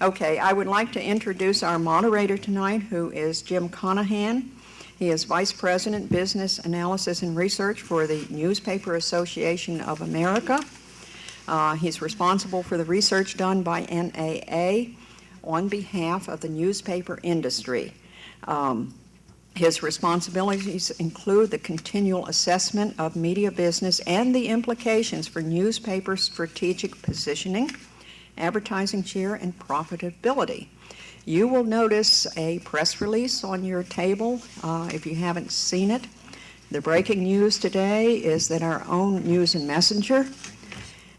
Okay, I would like to introduce our moderator tonight, who is Jim Conahan. He is Vice President, Business Analysis and Research for the Newspaper Association of America. He's responsible for the research done by NAA on behalf of the newspaper industry. His responsibilities include the continual assessment of media business and the implications for newspaper strategic positioning, advertising share, and profitability. You will notice a press release on your table if you haven't seen it. The breaking news today is that our own News and Messenger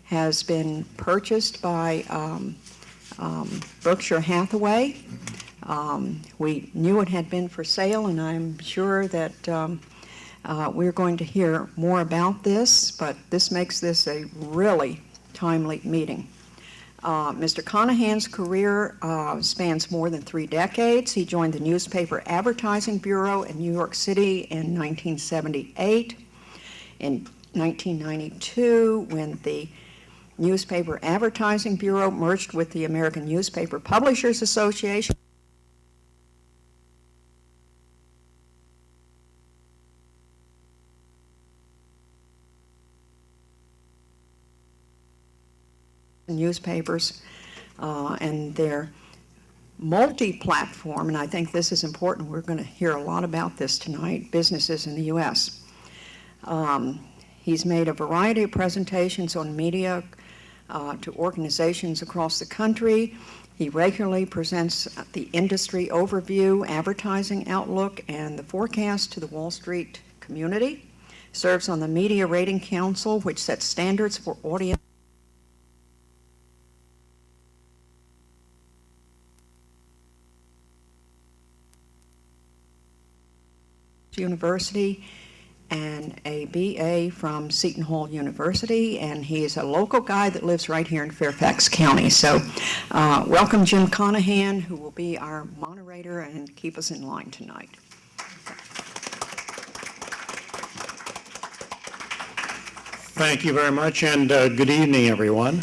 has been purchased by Berkshire Hathaway. We knew it had been for sale, and I'm sure that we're going to hear more about this, but this makes this a really timely meeting. Mr. Conahan's career spans more than 3 decades. He joined the Newspaper Advertising Bureau in New York City in 1978. In 1992, when the Newspaper Advertising Bureau merged with the American Newspaper Publishers Association, newspapers and their multi-platform, and I think this is important. We're going to hear a lot about this tonight, businesses in the U.S. He's made a variety of presentations on media to organizations across the country. He regularly presents the industry overview, advertising outlook, and the forecast to the Wall Street community. Serves on the Media Rating Council, which sets standards for audience University and a BA from Seton Hall University, and he is a local guy that lives right here in Fairfax County. So welcome Jim Conahan, who will be our moderator and keep us in line tonight. Thank you very much, and good evening, everyone.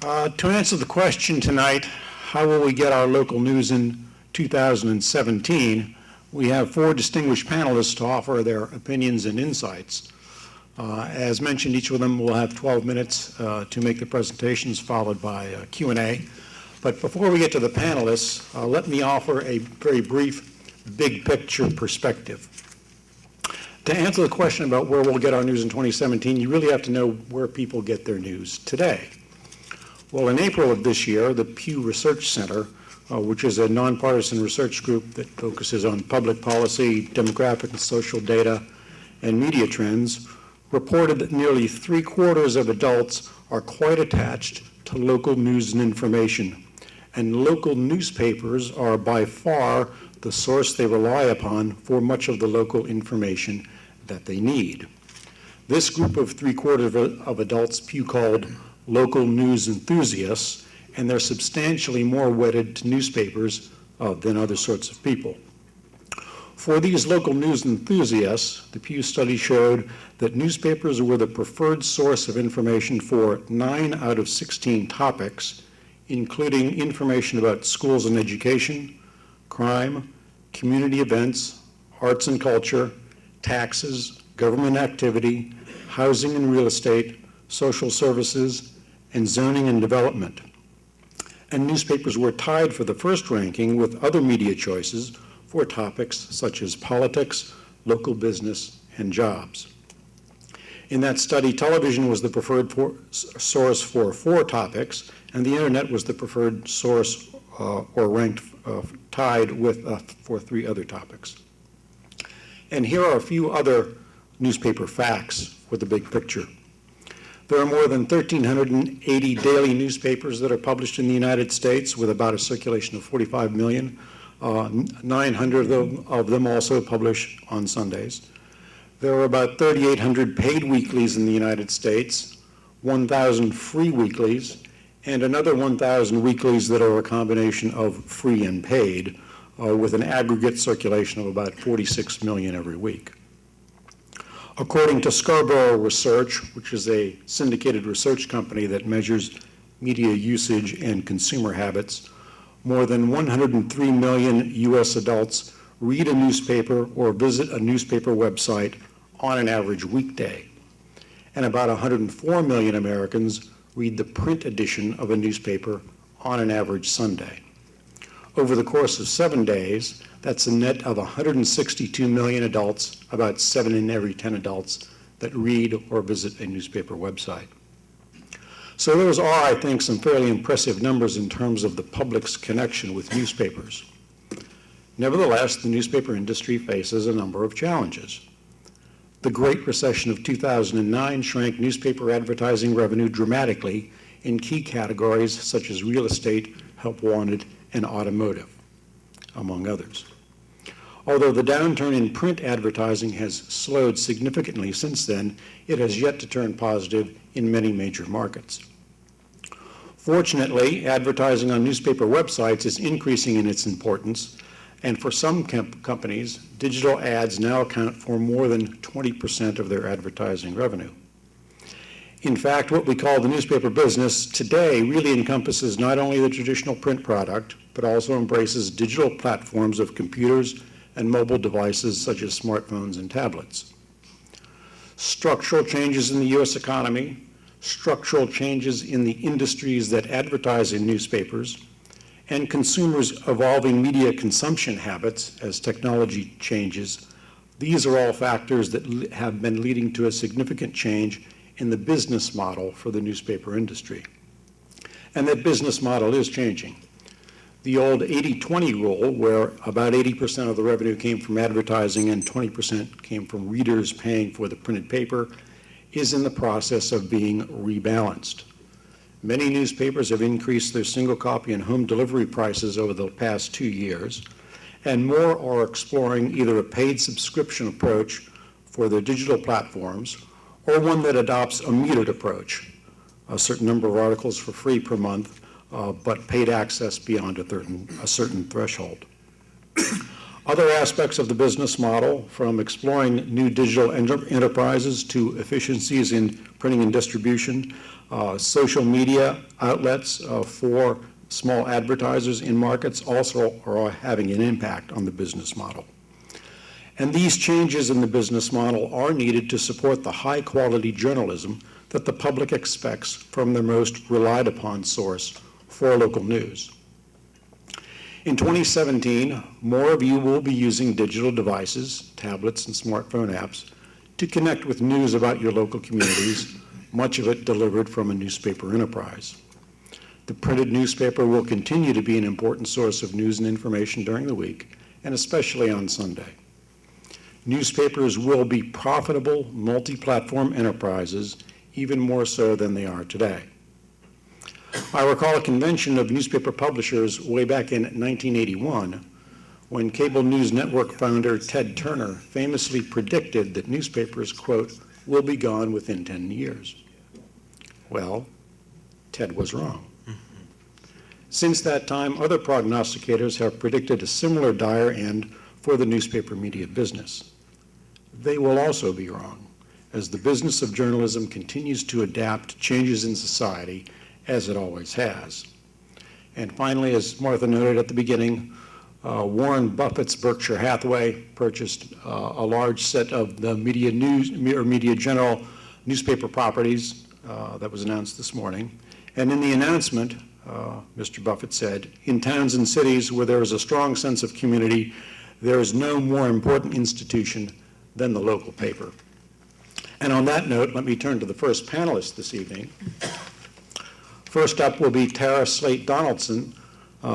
To answer the question tonight, how will we get our local news in 2017, we have 4 distinguished panelists to offer their opinions and insights. As mentioned, each of them will have 12 minutes to make the presentations, followed by Q&A. But before we get to the panelists, let me offer a very brief big picture perspective. To answer the question about where we'll get our news in 2017, you really have to know where people get their news today. Well, in April of this year, the Pew Research Center, which is a nonpartisan research group that focuses on public policy, demographic and social data, and media trends, reported that nearly 3/4 of adults are quite attached to local news and information. And local newspapers are by far the source they rely upon for much of the local information that they need. This group of 3/4 of adults Pew called local news enthusiasts, and they're substantially more wedded to newspapers than other sorts of people. For these local news enthusiasts, the Pew study showed that newspapers were the preferred source of information for 9 out of 16 topics, including information about schools and education, crime, community events, arts and culture, taxes, government activity, housing and real estate, social services, and zoning and development. And newspapers were tied for the first ranking with other media choices for topics such as politics, local business, and jobs. In that study, television was the preferred source for 4 topics, and the internet was the preferred source or ranked tied with for 3 other topics. And here are a few other newspaper facts for the big picture. There are more than 1,380 daily newspapers that are published in the United States, with about a circulation of 45 million. 900 of them also publish on Sundays. There are about 3,800 paid weeklies in the United States, 1,000 free weeklies, and another 1,000 weeklies that are a combination of free and paid, with an aggregate circulation of about 46 million every week. According to Scarborough Research, which is a syndicated research company that measures media usage and consumer habits, more than 103 million U.S. adults read a newspaper or visit a newspaper website on an average weekday, and about 104 million Americans read the print edition of a newspaper on an average Sunday. Over the course of 7 days, that's a net of 162 million adults, about 7 in every 10 adults, that read or visit a newspaper website. So those are, I think, some fairly impressive numbers in terms of the public's connection with newspapers. Nevertheless, the newspaper industry faces a number of challenges. The Great Recession of 2009 shrank newspaper advertising revenue dramatically in key categories such as real estate, help wanted, and automotive, among others. Although the downturn in print advertising has slowed significantly since then, it has yet to turn positive in many major markets. Fortunately, advertising on newspaper websites is increasing in its importance, and for some companies, digital ads now account for more than 20% of their advertising revenue. In fact, what we call the newspaper business today really encompasses not only the traditional print product, but also embraces digital platforms of computers and mobile devices such as smartphones and tablets. Structural changes in the U.S. economy, structural changes in the industries that advertise in newspapers, and consumers' evolving media consumption habits as technology changes, these are all factors that have been leading to a significant change in the business model for the newspaper industry. And that business model is changing. The old 80-20 rule, where about 80% of the revenue came from advertising and 20% came from readers paying for the printed paper, is in the process of being rebalanced. Many newspapers have increased their single copy and home delivery prices over the past 2 years, and more are exploring either a paid subscription approach for their digital platforms or one that adopts a metered approach, a certain number of articles for free per month, but paid access beyond a certain threshold. Other aspects of the business model, from exploring new digital enterprises to efficiencies in printing and distribution, social media outlets for small advertisers in markets also are having an impact on the business model. And these changes in the business model are needed to support the high-quality journalism that the public expects from their most relied-upon source for local news. In 2017, more of you will be using digital devices, tablets, and smartphone apps to connect with news about your local communities, much of it delivered from a newspaper enterprise. The printed newspaper will continue to be an important source of news and information during the week, and especially on Sunday. Newspapers will be profitable, multi-platform enterprises, even more so than they are today. I recall a convention of newspaper publishers way back in 1981 when cable news network founder Ted Turner famously predicted that newspapers, quote, will be gone within 10 years. Well, Ted was wrong. Since that time, other prognosticators have predicted a similar dire end for the newspaper media business. They will also be wrong, as the business of journalism continues to adapt to changes in society, as it always has. And finally, as Martha noted at the beginning, Warren Buffett's Berkshire Hathaway purchased a large set of the Media General newspaper properties that was announced this morning. And in the announcement, Mr. Buffett said, "In towns and cities where there is a strong sense of community, there is no more important institution than the local paper." And on that note, let me turn to the first panelist this evening. First up will be Tara Slate Donaldson.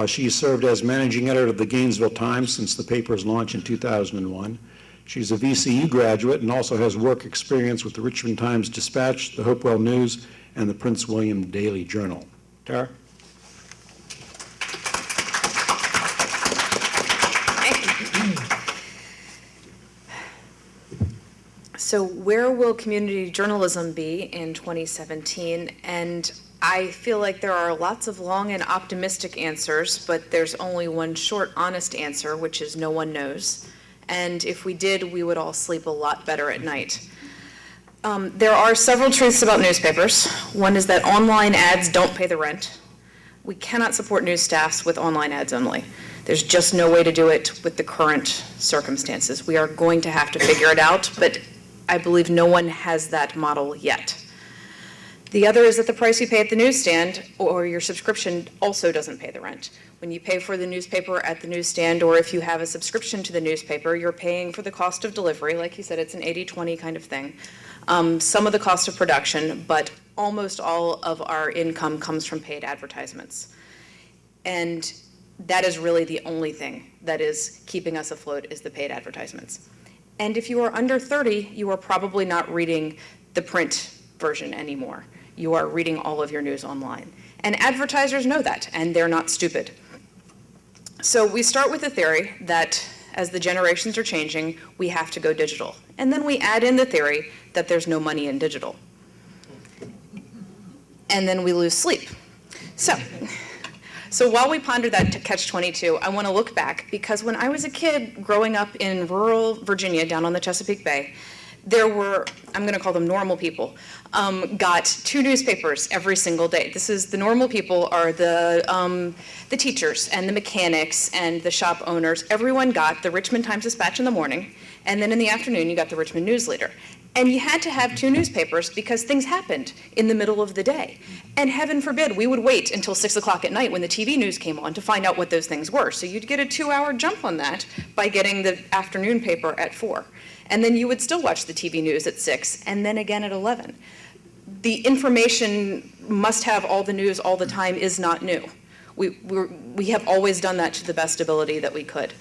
She served as managing editor of the Gainesville Times since the paper's launch in 2001. She's a VCU graduate and also has work experience with the Richmond Times-Dispatch, the Hopewell News, and the Prince William Daily Journal. Tara? So where will community journalism be in 2017? And I feel like there are lots of long and optimistic answers, but there's only one short, honest answer, which is no one knows. And if we did, we would all sleep a lot better at night. There are several truths about newspapers. One is that online ads don't pay the rent. We cannot support news staffs with online ads only. There's just no way to do it with the current circumstances. We are going to have to figure it out, but I believe no one has that model yet. The other is that the price you pay at the newsstand or your subscription also doesn't pay the rent. When you pay for the newspaper at the newsstand, or if you have a subscription to the newspaper, you're paying for the cost of delivery. Like you said, it's an 80-20 kind of thing. Some of the cost of production, but almost all of our income comes from paid advertisements. And that is really the only thing that is keeping us afloat, is the paid advertisements. And if you are under 30, you are probably not reading the print version anymore. You are reading all of your news online. And advertisers know that, and they're not stupid. So we start with the theory that as the generations are changing, we have to go digital. And then we add in the theory that there's no money in digital. And then we lose sleep. So while we ponder that catch-22, I want to look back, because when I was a kid growing up in rural Virginia down on the Chesapeake Bay, there were, I'm going to call them normal people, got 2 newspapers every single day. The normal people are the teachers and the mechanics and the shop owners. Everyone got the Richmond Times-Dispatch in the morning, and then in the afternoon you got the Richmond News Leader. And you had to have 2 newspapers because things happened in the middle of the day. And heaven forbid, we would wait until 6 o'clock at night when the TV news came on to find out what those things were. So you'd get a 2-hour jump on that by getting the afternoon paper at 4. And then you would still watch the TV news at 6, and then again at 11. The information must have all the news all the time is not new. We have always done that to the best ability that we could.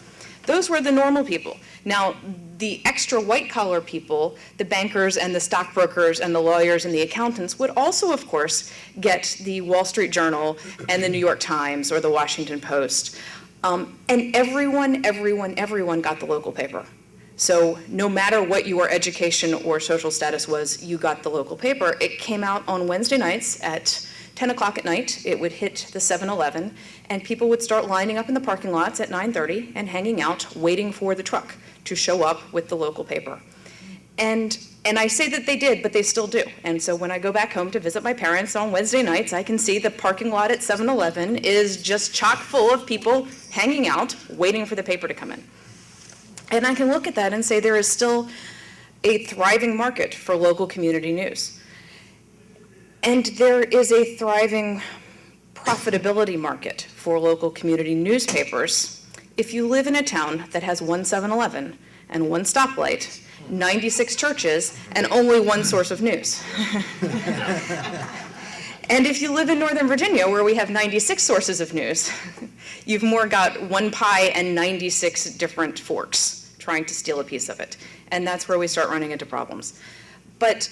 Those were the normal people. Now, the extra white-collar people, the bankers and the stockbrokers and the lawyers and the accountants, would also, of course, get the Wall Street Journal and the New York Times or the Washington Post. And everyone got the local paper. So no matter what your education or social status was, you got the local paper. It came out on Wednesday nights at 10 o'clock at night. It would hit the 7-Eleven, and people would start lining up in the parking lots at 9:30 and hanging out, waiting for the truck to show up with the local paper. And I say that they did, but they still do. And so when I go back home to visit my parents on Wednesday nights, I can see the parking lot at 7-Eleven is just chock full of people hanging out, waiting for the paper to come in. And I can look at that and say there is still a thriving market for local community news. And there is a thriving profitability market for local community newspapers if you live in a town that has 1 7-Eleven and 1 stoplight, 96 churches, and only 1 source of news. And if you live in Northern Virginia, where we have 96 sources of news, you've more got 1 pie and 96 different forks trying to steal a piece of it. And that's where we start running into problems. But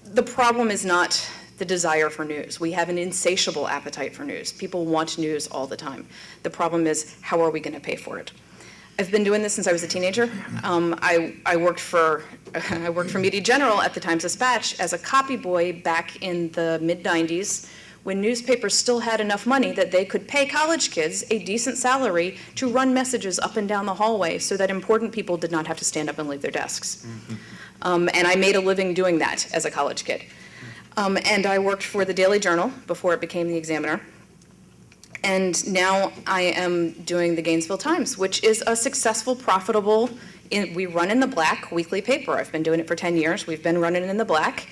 the problem is not the desire for news. We have an insatiable appetite for news. People want news all the time. The problem is, how are we going to pay for it? I've been doing this since I was a teenager. I worked for Media General at the Times-Dispatch as a copy boy back in the mid-90s, when newspapers still had enough money that they could pay college kids a decent salary to run messages up and down the hallway so that important people did not have to stand up and leave their desks. And I made a living doing that as a college kid. And I worked for the Daily Journal before it became the Examiner. And now I am doing the Gainesville Times, which is a successful, profitable, we run in the black weekly paper. I've been doing it for 10 years. We've been running in the black.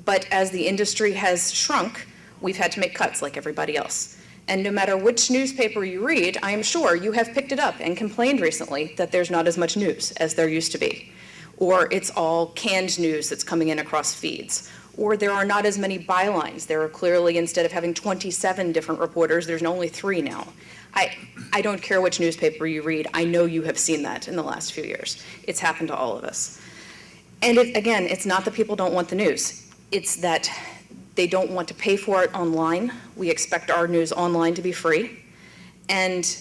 But as the industry has shrunk, we've had to make cuts like everybody else. And no matter which newspaper you read, I am sure you have picked it up and complained recently that there's not as much news as there used to be. Or it's all canned news that's coming in across feeds. Or there are not as many bylines. There are clearly, instead of having 27 different reporters, there's only 3 now. I don't care which newspaper you read. I know you have seen that in the last few years. It's happened to all of us. And again, it's not that people don't want the news. It's that they don't want to pay for it online. We expect our news online to be free. And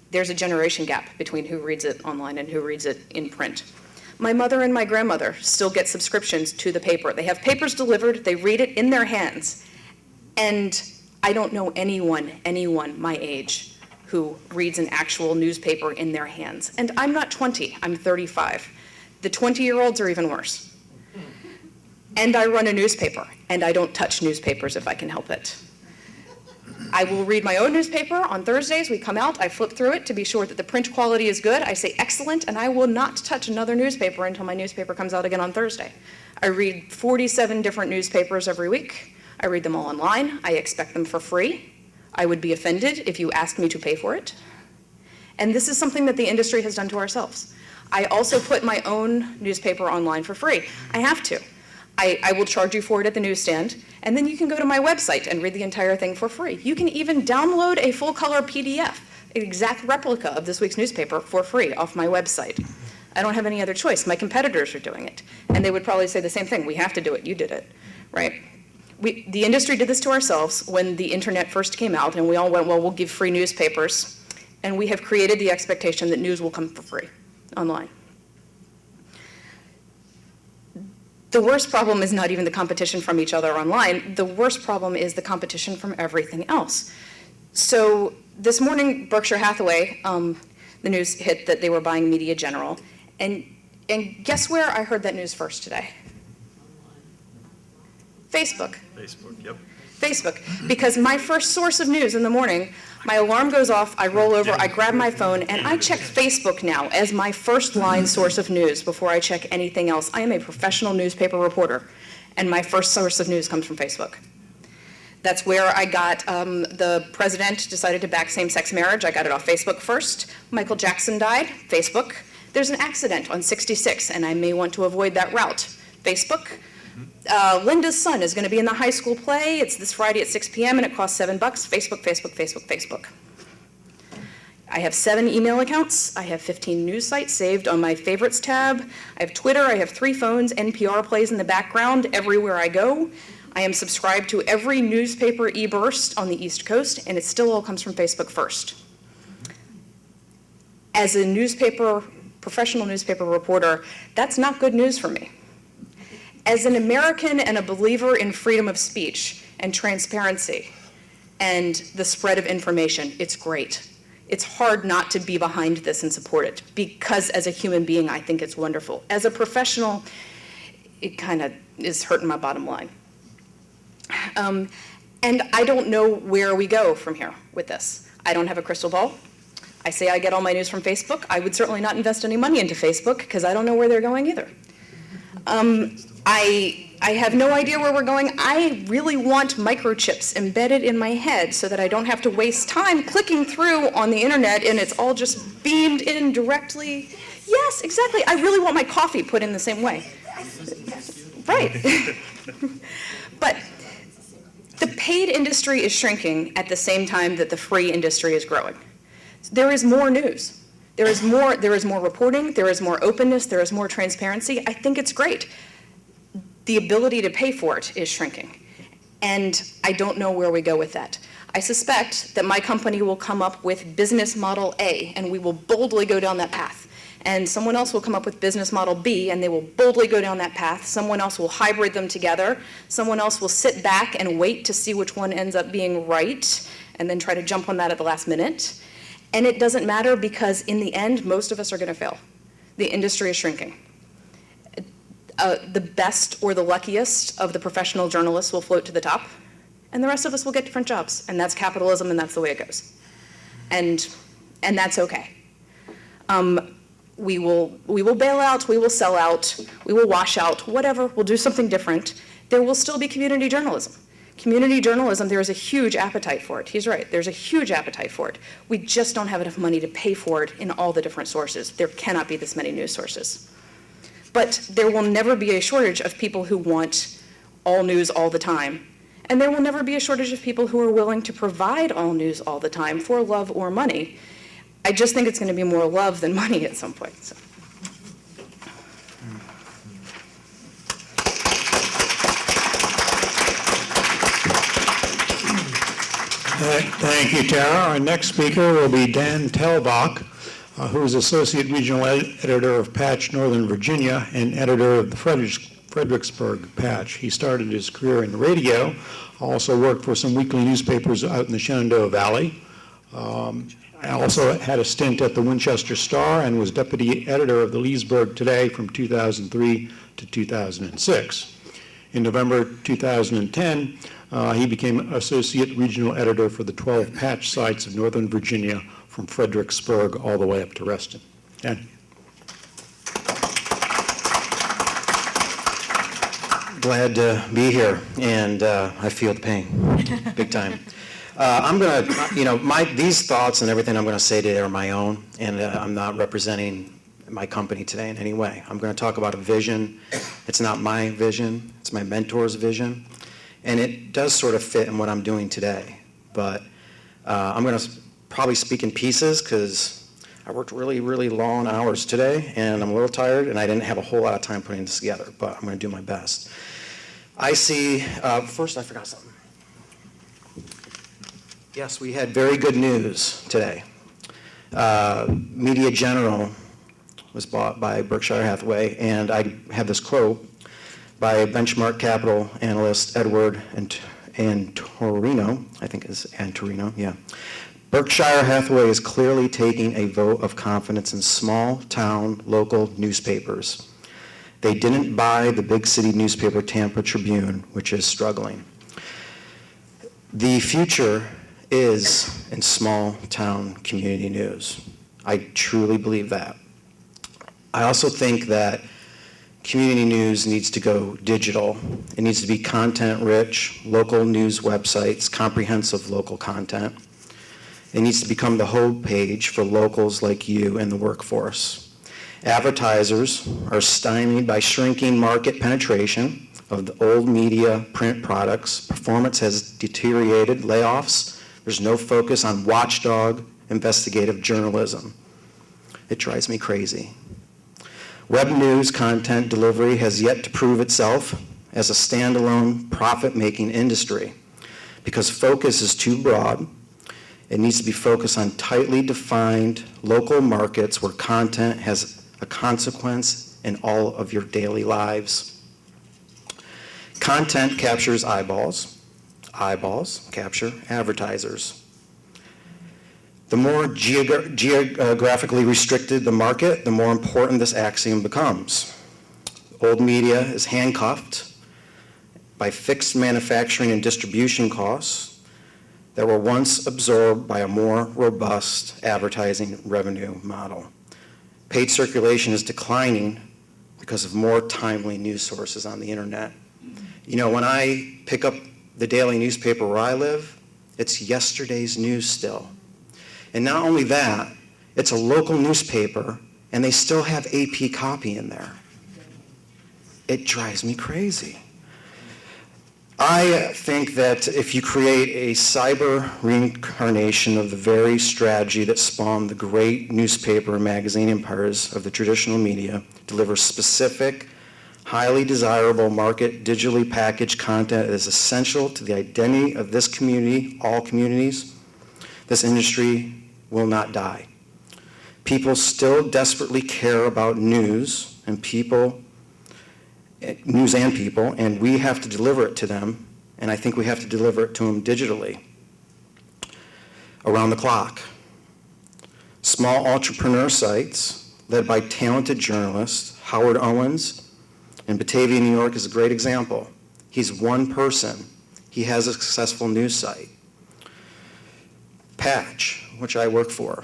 there's a generation gap between who reads it online and who reads it in print. My mother and my grandmother still get subscriptions to the paper. They have papers delivered, they read it in their hands. And I don't know anyone my age who reads an actual newspaper in their hands. And I'm not 20, I'm 35. The 20-year-olds are even worse. And I run a newspaper, and I don't touch newspapers if I can help it. I will read my own newspaper on Thursdays. We come out, I flip through it to be sure that the print quality is good. I say excellent, and I will not touch another newspaper until my newspaper comes out again on Thursday. I read 47 different newspapers every week. I read them all online. I expect them for free. I would be offended if you asked me to pay for it. And this is something that the industry has done to ourselves. I also put my own newspaper online for free. I have to. I will charge you for it at the newsstand, and then you can go to my website and read the entire thing for free. You can even download a full-color PDF, an exact replica of this week's newspaper for free off my website. I don't have any other choice. My competitors are doing it, and they would probably say the same thing. We have to do it. You did it, right? The industry did this to ourselves when the internet first came out, and we all went, well, we'll give free newspapers, and we have created the expectation that news will come for free online. The worst problem is not even the competition from each other online. The worst problem is the competition from everything else. So this morning, Berkshire Hathaway, the news hit that they were buying Media General. And guess where I heard that news first today? Facebook. Facebook, yep. Facebook. Because my first source of news in the morning, my alarm goes off, I roll over, I grab my phone, and I check Facebook now as my first line source of news before I check anything else. I am a professional newspaper reporter, and my first source of news comes from Facebook. That's where I got the president decided to back same-sex marriage. I got it off Facebook first. Michael Jackson died, Facebook. There's an accident on 66, and I may want to avoid that route. Facebook. Linda's son is going to be in the high school play. It's this Friday at 6 p.m. and it costs $7. Facebook, Facebook, Facebook, Facebook. I have 7 email accounts. I have 15 news sites saved on my favorites tab. I have Twitter. I have 3 phones. NPR plays in the background everywhere I go. I am subscribed to every newspaper e-burst on the East Coast, and it still all comes from Facebook first. As a professional newspaper reporter, that's not good news for me. As an American and a believer in freedom of speech and transparency and the spread of information, it's great. It's hard not to be behind this and support it because as a human being, I think it's wonderful. As a professional, it kind of is hurting my bottom line. And I don't know where we go from here with this. I don't have a crystal ball. I say I get all my news from Facebook. I would certainly not invest any money into Facebook because I don't know where they're going either. I have no idea where we're going. I really want microchips embedded in my head so that I don't have to waste time clicking through on the internet and it's all just beamed in directly. Yes, exactly. I really want my coffee put in the same way. Right. But the paid industry is shrinking at the same time that the free industry is growing. There is more news. There is more reporting, there is more openness, there is more transparency. I think it's great. The ability to pay for it is shrinking. And I don't know where we go with that. I suspect that my company will come up with business model A, and we will boldly go down that path. And someone else will come up with business model B, and they will boldly go down that path. Someone else will hybrid them together. Someone else will sit back and wait to see which one ends up being right, and then try to jump on that at the last minute. And it doesn't matter because in the end, most of us are going to fail. The industry is shrinking. The best or the luckiest of the professional journalists will float to the top, and the rest of us will get different jobs. And that's capitalism, and that's the way it goes. And that's okay. We will bail out, we will sell out, we will wash out, whatever, we'll do something different. There will still be community journalism. Community journalism, there is a huge appetite for it. He's right, there's a huge appetite for it. We just don't have enough money to pay for it in all the different sources. There cannot be this many news sources. But there will never be a shortage of people who want all news all the time. And there will never be a shortage of people who are willing to provide all news all the time for love or money. I just think it's going to be more love than money at some point. So. Thank you, Tara. Our next speaker will be Dan Telbach, who is Associate Regional Editor of Patch Northern Virginia and editor of the Fredericksburg Patch. He started his career in radio, also worked for some weekly newspapers out in the Shenandoah Valley. Also had a stint at the Winchester Star and was deputy editor of the Leesburg Today from 2003 to 2006. In November 2010, he became associate regional editor for the 12 patch sites of Northern Virginia from Fredericksburg all the way up to Reston. Dan? Glad to be here, and I feel the pain, big time. I'm going to, these thoughts and everything I'm going to say today are my own, and I'm not representing my company today in any way. I'm going to talk about a vision. It's not my vision, it's my mentor's vision, and it does sort of fit in what I'm doing today. But I'm going to probably speak in pieces because I worked really, really long hours today, and I'm a little tired, and I didn't have a whole lot of time putting this together, but I'm going to do my best. I see, first I forgot something. Yes, we had very good news today. Media General was bought by Berkshire Hathaway, and I have this quote by benchmark capital analyst Edward Antorino, I think it's Antorino, yeah. Berkshire Hathaway is clearly taking a vote of confidence in small town local newspapers. They didn't buy the big city newspaper Tampa Tribune, which is struggling. The future is in small town community news. I truly believe that. I also think that community news needs to go digital. It needs to be content-rich, local news websites, comprehensive local content. It needs to become the homepage for locals like you in the workforce. Advertisers are stymied by shrinking market penetration of the old media print products. Performance has deteriorated, layoffs. There's no focus on watchdog investigative journalism. It drives me crazy. Web news content delivery has yet to prove itself as a standalone profit-making industry because focus is too broad. It needs to be focused on tightly defined local markets where content has a consequence in all of your daily lives. Content captures eyeballs. Eyeballs capture advertisers. The more geographically restricted the market, the more important this axiom becomes. Old media is handcuffed by fixed manufacturing and distribution costs that were once absorbed by a more robust advertising revenue model. Paid circulation is declining because of more timely news sources on the internet. You know, when I pick up the daily newspaper where I live, it's yesterday's news still. And not only that, it's a local newspaper, and they still have AP copy in there. It drives me crazy. I think that if you create a cyber reincarnation of the very strategy that spawned the great newspaper and magazine empires of the traditional media, deliver specific, highly desirable market digitally packaged content that is essential to the identity of this community, all communities, this industry will not die. People still desperately care about news and people, and we have to deliver it to them, and I think we have to deliver it to them digitally, around the clock. Small entrepreneur sites, led by talented journalists, Howard Owens in Batavia, New York is a great example. He's one person. He has a successful news site. Patch, which I work for.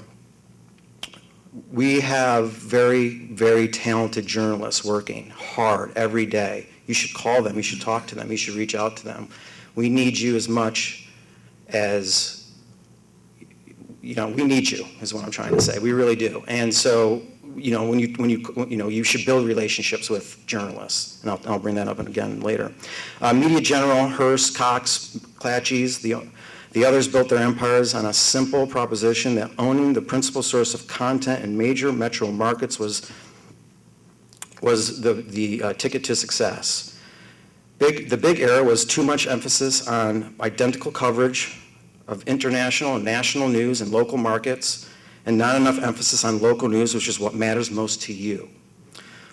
We have very, very talented journalists working hard every day. You should call them, you should talk to them, you should reach out to them. We need you as much as, we need you, is what I'm trying to say. We really do. And so, you should build relationships with journalists, and I'll bring that up again later. Media General, Hearst, Cox, Clatchy's, the others built their empires on a simple proposition that owning the principal source of content in major metro markets was the ticket to success. The big error was too much emphasis on identical coverage of international and national news in local markets, and not enough emphasis on local news, which is what matters most to you.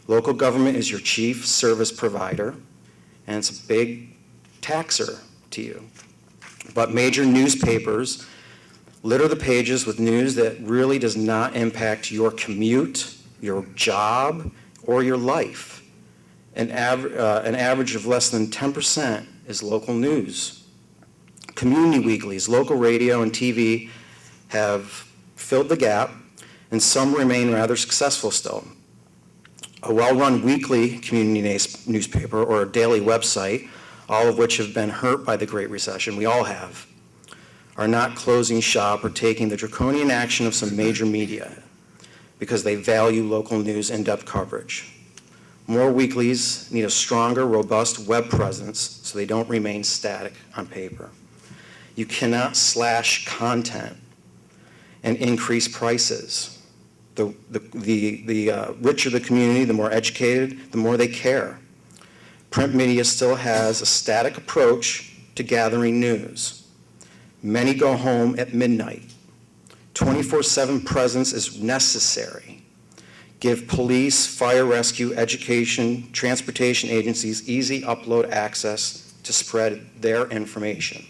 Local government is your chief service provider, and it's a big taxer to you. But major newspapers litter the pages with news that really does not impact your commute, your job, or your life. An average of less than 10% is local news. Community weeklies, local radio and TV have filled the gap, and some remain rather successful still. A well-run weekly community newspaper or a daily website, all of which have been hurt by the Great Recession, we all have, are not closing shop or taking the draconian action of some major media because they value local news in-depth coverage. More weeklies need a stronger, robust web presence so they don't remain static on paper. You cannot slash content and increase prices. The richer the community, the more educated, the more they care. Print media still has a static approach to gathering news. Many go home at midnight. 24/7 presence is necessary. Give police, fire rescue, education, transportation agencies easy upload access to spread their information.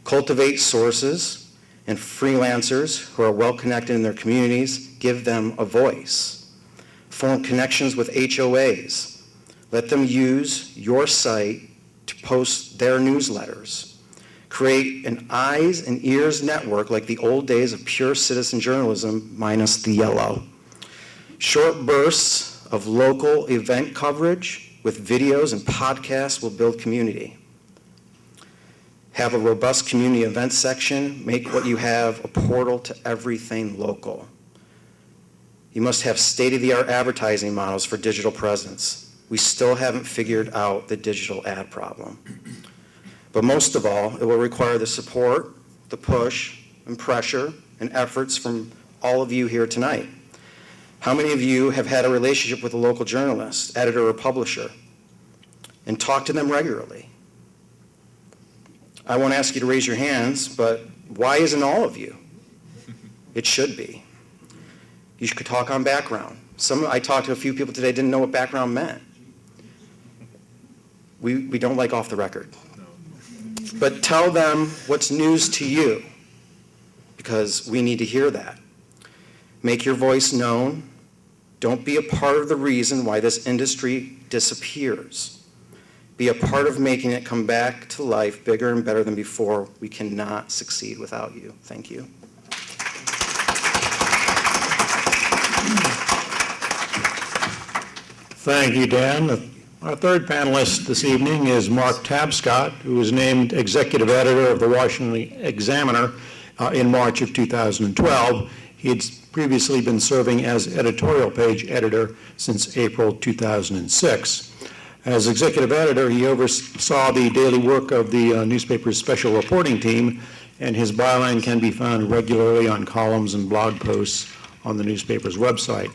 Cultivate sources and freelancers who are well connected in their communities. Give them a voice. Form connections with HOAs. Let them use your site to post their newsletters. Create an eyes and ears network like the old days of pure citizen journalism minus the yellow. Short bursts of local event coverage with videos and podcasts will build community. Have a robust community event section. Make what you have a portal to everything local. You must have state-of-the-art advertising models for digital presence. We still haven't figured out the digital ad problem. But most of all, it will require the support, the push, and pressure, and efforts from all of you here tonight. How many of you have had a relationship with a local journalist, editor, or publisher, and talked to them regularly? I won't ask you to raise your hands, but why isn't all of you? It should be. You could talk on background. I talked to a few people today didn't know what background meant. We don't like off the record. But tell them what's news to you, because we need to hear that. Make your voice known. Don't be a part of the reason why this industry disappears. Be a part of making it come back to life bigger and better than before. We cannot succeed without you. Thank you. Thank you, Dan. Our third panelist this evening is Mark Tapscott, who was named executive editor of the Washington Examiner in March of 2012. He had previously been serving as editorial page editor since April 2006. As executive editor, he oversaw the daily work of the newspaper's special reporting team, and his byline can be found regularly on columns and blog posts on the newspaper's website.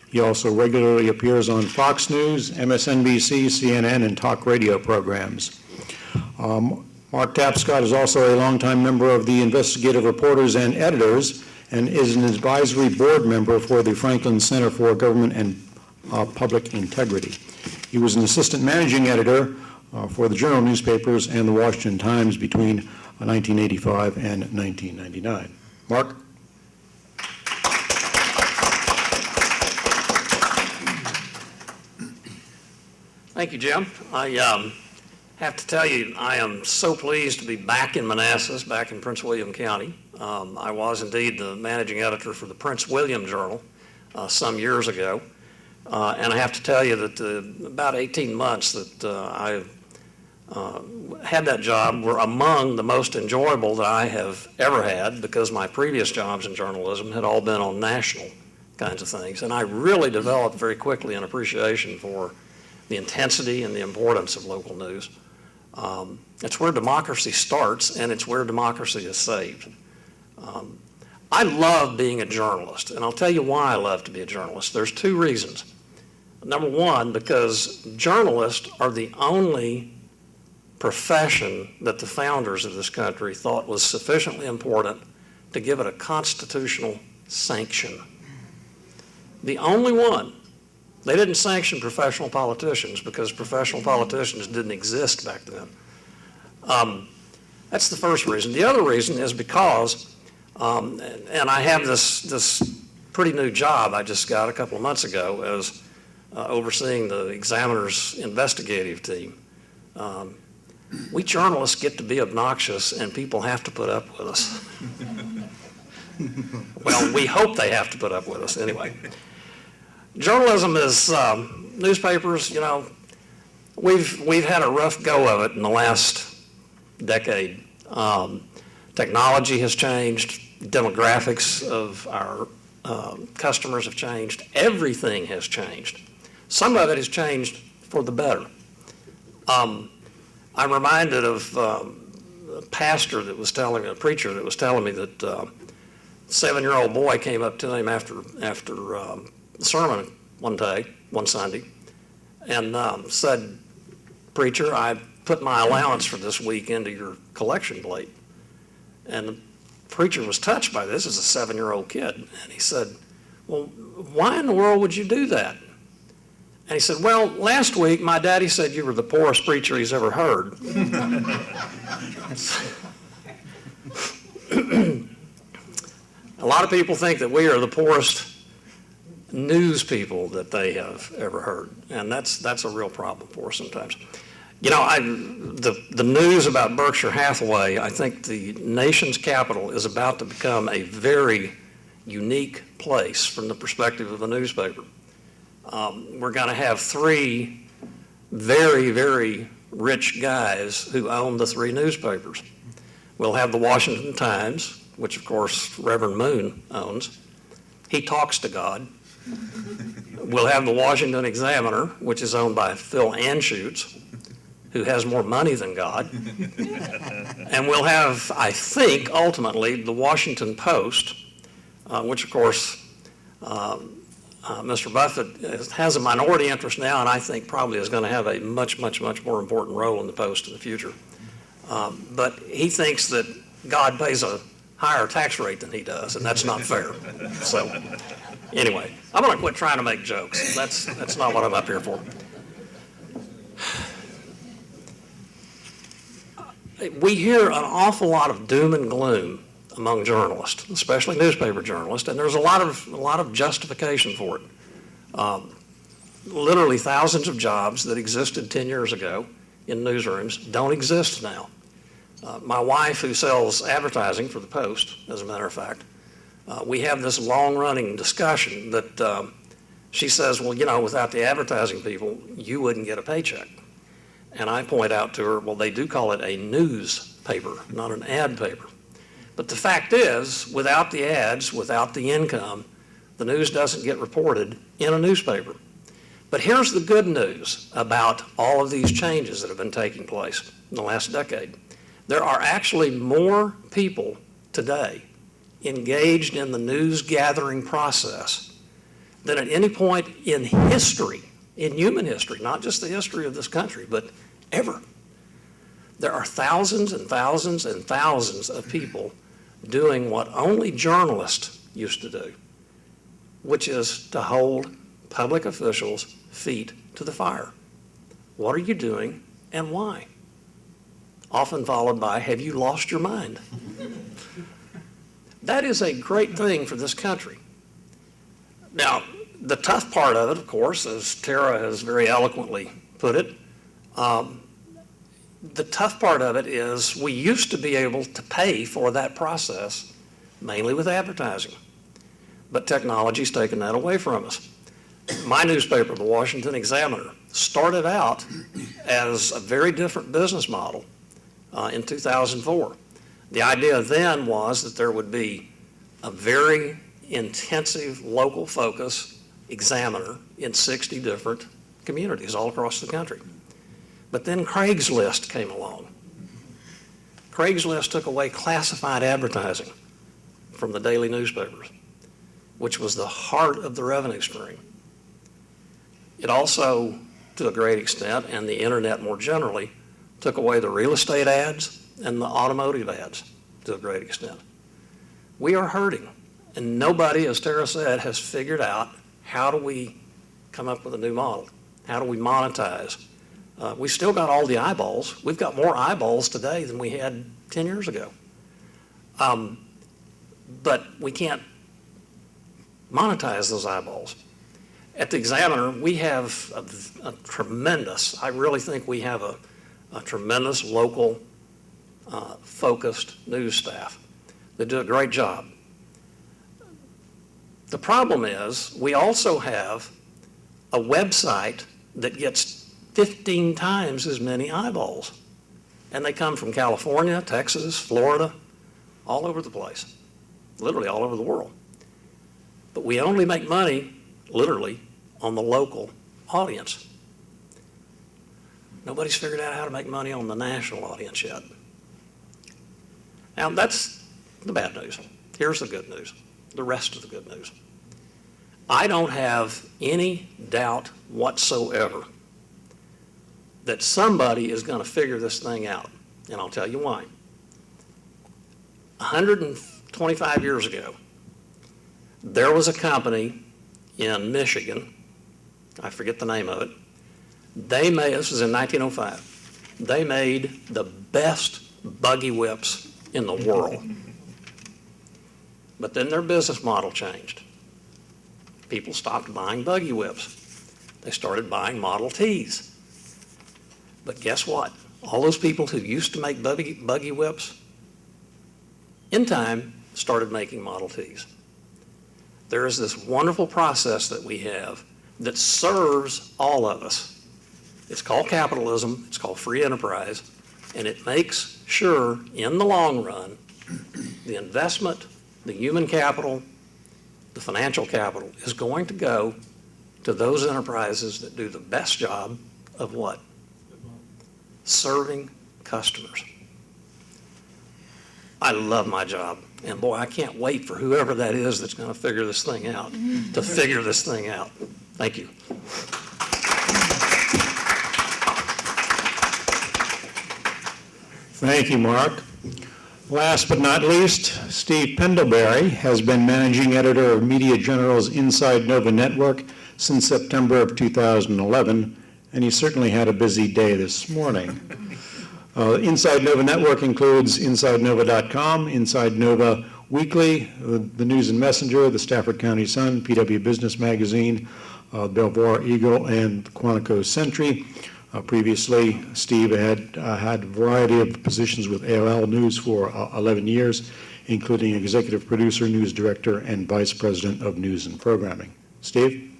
He also regularly appears on Fox News, MSNBC, CNN, and talk radio programs. Mark Tapscott is also a longtime member of the Investigative Reporters and Editors and is an advisory board member for the Franklin Center for Government and Public Integrity. He was an assistant managing editor for the Journal newspapers and the Washington Times between 1985 and 1999. Mark? Thank you, Jim. I have to tell you, I am so pleased to be back in Manassas, back in Prince William County. I was indeed the managing editor for the Prince William Journal some years ago. And I have to tell you that about 18 months that I had that job were among the most enjoyable that I have ever had, because my previous jobs in journalism had all been on national kinds of things. And I really developed very quickly an appreciation for the intensity and the importance of local news. It's where democracy starts, and it's where democracy is saved. I love being a journalist, and I'll tell you why I love to be a journalist. There's two reasons. Number one, because journalists are the only profession that the founders of this country thought was sufficiently important to give it a constitutional sanction. The only one. They didn't sanction professional politicians because professional politicians didn't exist back then. That's the first reason. The other reason is because, and I have this pretty new job I just got a couple of months ago as overseeing the Examiner's investigative team. We journalists get to be obnoxious, and people have to put up with us. Well, we hope they have to put up with us anyway. Journalism is newspapers. You know, we've had a rough go of it in the last decade. Technology has changed. Demographics of our customers have changed. Everything has changed. Some of it has changed for the better. I'm reminded of a preacher that was telling me that a 7-year-old boy came up to him after the sermon one Sunday, and said, "Preacher, I put my allowance for this week into your collection plate." And the preacher was touched by this as a 7-year-old kid, and he said, "Well, why in the world would you do that?" And he said, "Well, last week my daddy said you were the poorest preacher he's ever heard." A lot of people think that we are the poorest news people that they have ever heard, and that's a real problem for us sometimes. You know, the news about Berkshire Hathaway, I think the nation's capital is about to become a very unique place from the perspective of a newspaper. We're going to have 3 very, very rich guys who own the 3 newspapers. We'll have the Washington Times, which of course Reverend Moon owns. He talks to God. We'll have the Washington Examiner, which is owned by Phil Anschutz, who has more money than God. And we'll have, I think, ultimately, the Washington Post, which of course Mr. Buffett has a minority interest now, and I think probably is going to have a much, much, much more important role in the Post in the future. But he thinks that God pays a higher tax rate than he does, and that's not fair. So anyway, I'm going to quit trying to make jokes. That's not what I'm up here for. We hear an awful lot of doom and gloom among journalists, especially newspaper journalists, and there's a lot of justification for it. Literally thousands of jobs that existed 10 years ago in newsrooms don't exist now. My wife, who sells advertising for the Post, as a matter of fact, we have this long-running discussion that she says, well, you know, without the advertising people, you wouldn't get a paycheck. And I point out to her, well, they do call it a newspaper, not an ad paper. But the fact is, without the ads, without the income, the news doesn't get reported in a newspaper. But here's the good news about all of these changes that have been taking place in the last decade. There are actually more people today engaged in the news gathering process than at any point in history, in human history, not just the history of this country, but ever. There are thousands and thousands and thousands of people doing what only journalists used to do, which is to hold public officials' feet to the fire. What are you doing and why? Often followed by, have you lost your mind? That is a great thing for this country. Now, the tough part of it, of course, as Tara has very eloquently put it, the tough part of it is we used to be able to pay for that process mainly with advertising, but technology's taken that away from us. My newspaper, the Washington Examiner, started out as a very different business model in 2004. The idea then was that there would be a very intensive local focus examiner in 60 different communities all across the country. But then Craigslist came along. Craigslist took away classified advertising from the daily newspapers, which was the heart of the revenue stream. It also, to a great extent, and the internet more generally, took away the real estate ads and the automotive ads to a great extent. We are hurting, and nobody, as Tara said, has figured out how do we come up with a new model? How do we monetize? We still got all the eyeballs. We've got more eyeballs today than we had 10 years ago. But we can't monetize those eyeballs. At the Examiner, we have a tremendous, I really think we have a tremendous local focused news staff. They do a great job. The problem is we also have a website that gets 15 times as many eyeballs. And they come from California, Texas, Florida, all over the place, literally all over the world. But we only make money, literally, on the local audience. Nobody's figured out how to make money on the national audience yet. Now, that's the bad news. Here's the good news, the rest of the good news. I don't have any doubt whatsoever that somebody is going to figure this thing out, and I'll tell you why. 125 years ago, there was a company in Michigan, I forget the name of it, this was in 1905, they made the best buggy whips in the world. But then their business model changed. People stopped buying buggy whips. They started buying Model Ts. But guess what? All those people who used to make buggy whips, in time, started making Model Ts. There is this wonderful process that we have that serves all of us. It's called capitalism, it's called free enterprise, and it makes sure, in the long run, the investment, the human capital, the financial capital is going to go to those enterprises that do the best job of what? Serving customers. I love my job, and boy, I can't wait for whoever that is that's going to figure this thing out, to figure this thing out. Thank you. Thank you, Mark. Last but not least, Steve Pendlebury has been managing editor of Media General's Inside Nova Network since September of 2011, and he certainly had a busy day this morning. Inside Nova Network includes InsideNova.com, Inside Nova Weekly, the News and Messenger, the Stafford County Sun, PW Business Magazine, Belvoir Eagle, and Quantico Sentry. Previously, Steve had had a variety of positions with AOL News for 11 years, including executive producer, news director, and vice president of news and programming. Steve?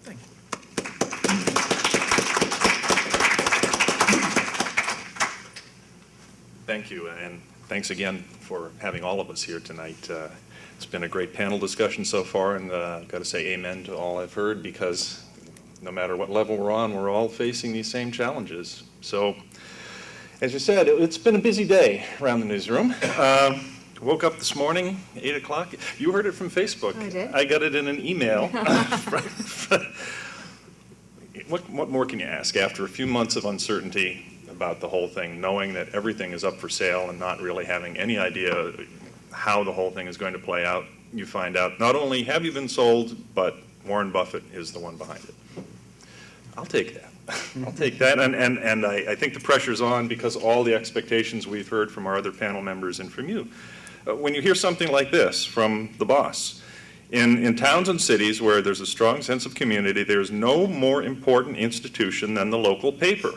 Thank you. Thank you, and thanks again for having all of us here tonight. It's been a great panel discussion so far, and I've got to say amen to all I've heard, because no matter what level we're on, we're all facing these same challenges. So, as you said, it's been a busy day around the newsroom. Woke up this morning, 8 o'clock. You heard it from Facebook. I did. I got it in an email. What more can you ask after a few months of uncertainty about the whole thing, knowing that everything is up for sale and not really having any idea how the whole thing is going to play out? You find out not only have you been sold, but Warren Buffett is the one behind it. I'll take that. I'll take that, and I think the pressure's on because all the expectations we've heard from our other panel members and from you. When you hear something like this from the boss, in towns and cities where there's a strong sense of community, there's no more important institution than the local paper.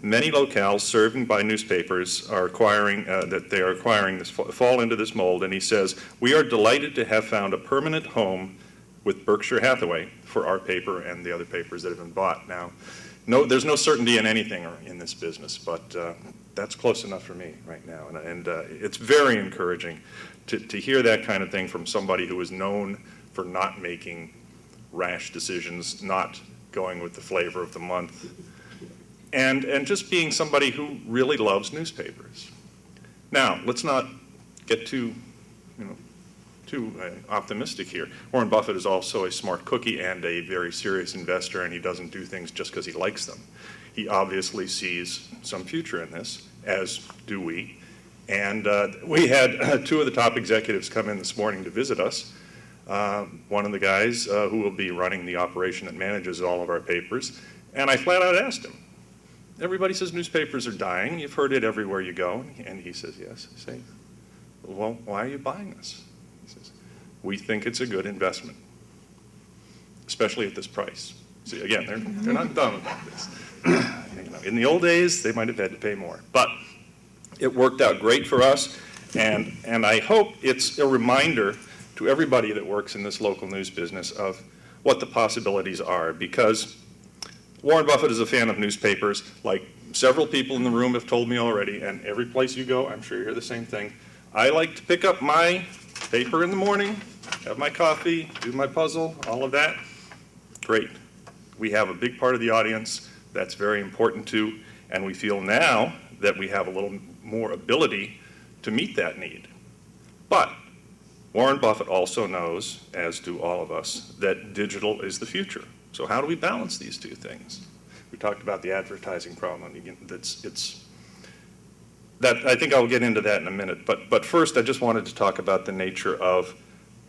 Many locales serving by newspapers are acquiring, this fall into this mold, and he says, "We are delighted to have found a permanent home with Berkshire Hathaway for our paper and the other papers that have been bought." Now, there's no certainty in anything in this business, but that's close enough for me right now. And it's very encouraging to hear that kind of thing from somebody who is known for not making rash decisions, not going with the flavor of the month, and just being somebody who really loves newspapers. Now, let's not get too optimistic here. Warren Buffett is also a smart cookie and a very serious investor, and he doesn't do things just because he likes them. He obviously sees some future in this, as do we. And we had two of the top executives come in this morning to visit us. One of the guys who will be running the operation that manages all of our papers, and I flat out asked him, "Everybody says newspapers are dying. You've heard it everywhere you go." And he says, "Yes." I say, "Well, why are you buying this?" He says, "We think it's a good investment." especially at this price. See, again, they're not dumb about this. In the old days, they might have had to pay more. But it worked out great for us, and I hope it's a reminder to everybody that works in this local news business of what the possibilities are, because Warren Buffett is a fan of newspapers, like several people in the room have told me already, and every place you go, I'm sure you hear the same thing. I like to pick up my paper in the morning, have my coffee, do my puzzle, all of that. Great. We have a big part of the audience that's very important to, and we feel now that we have a little more ability to meet that need. But Warren Buffett also knows, as do all of us, that digital is the future. So how do we balance these two things? We talked about the advertising problem. I think I'll get into that in a minute. But first, I just wanted to talk about the nature of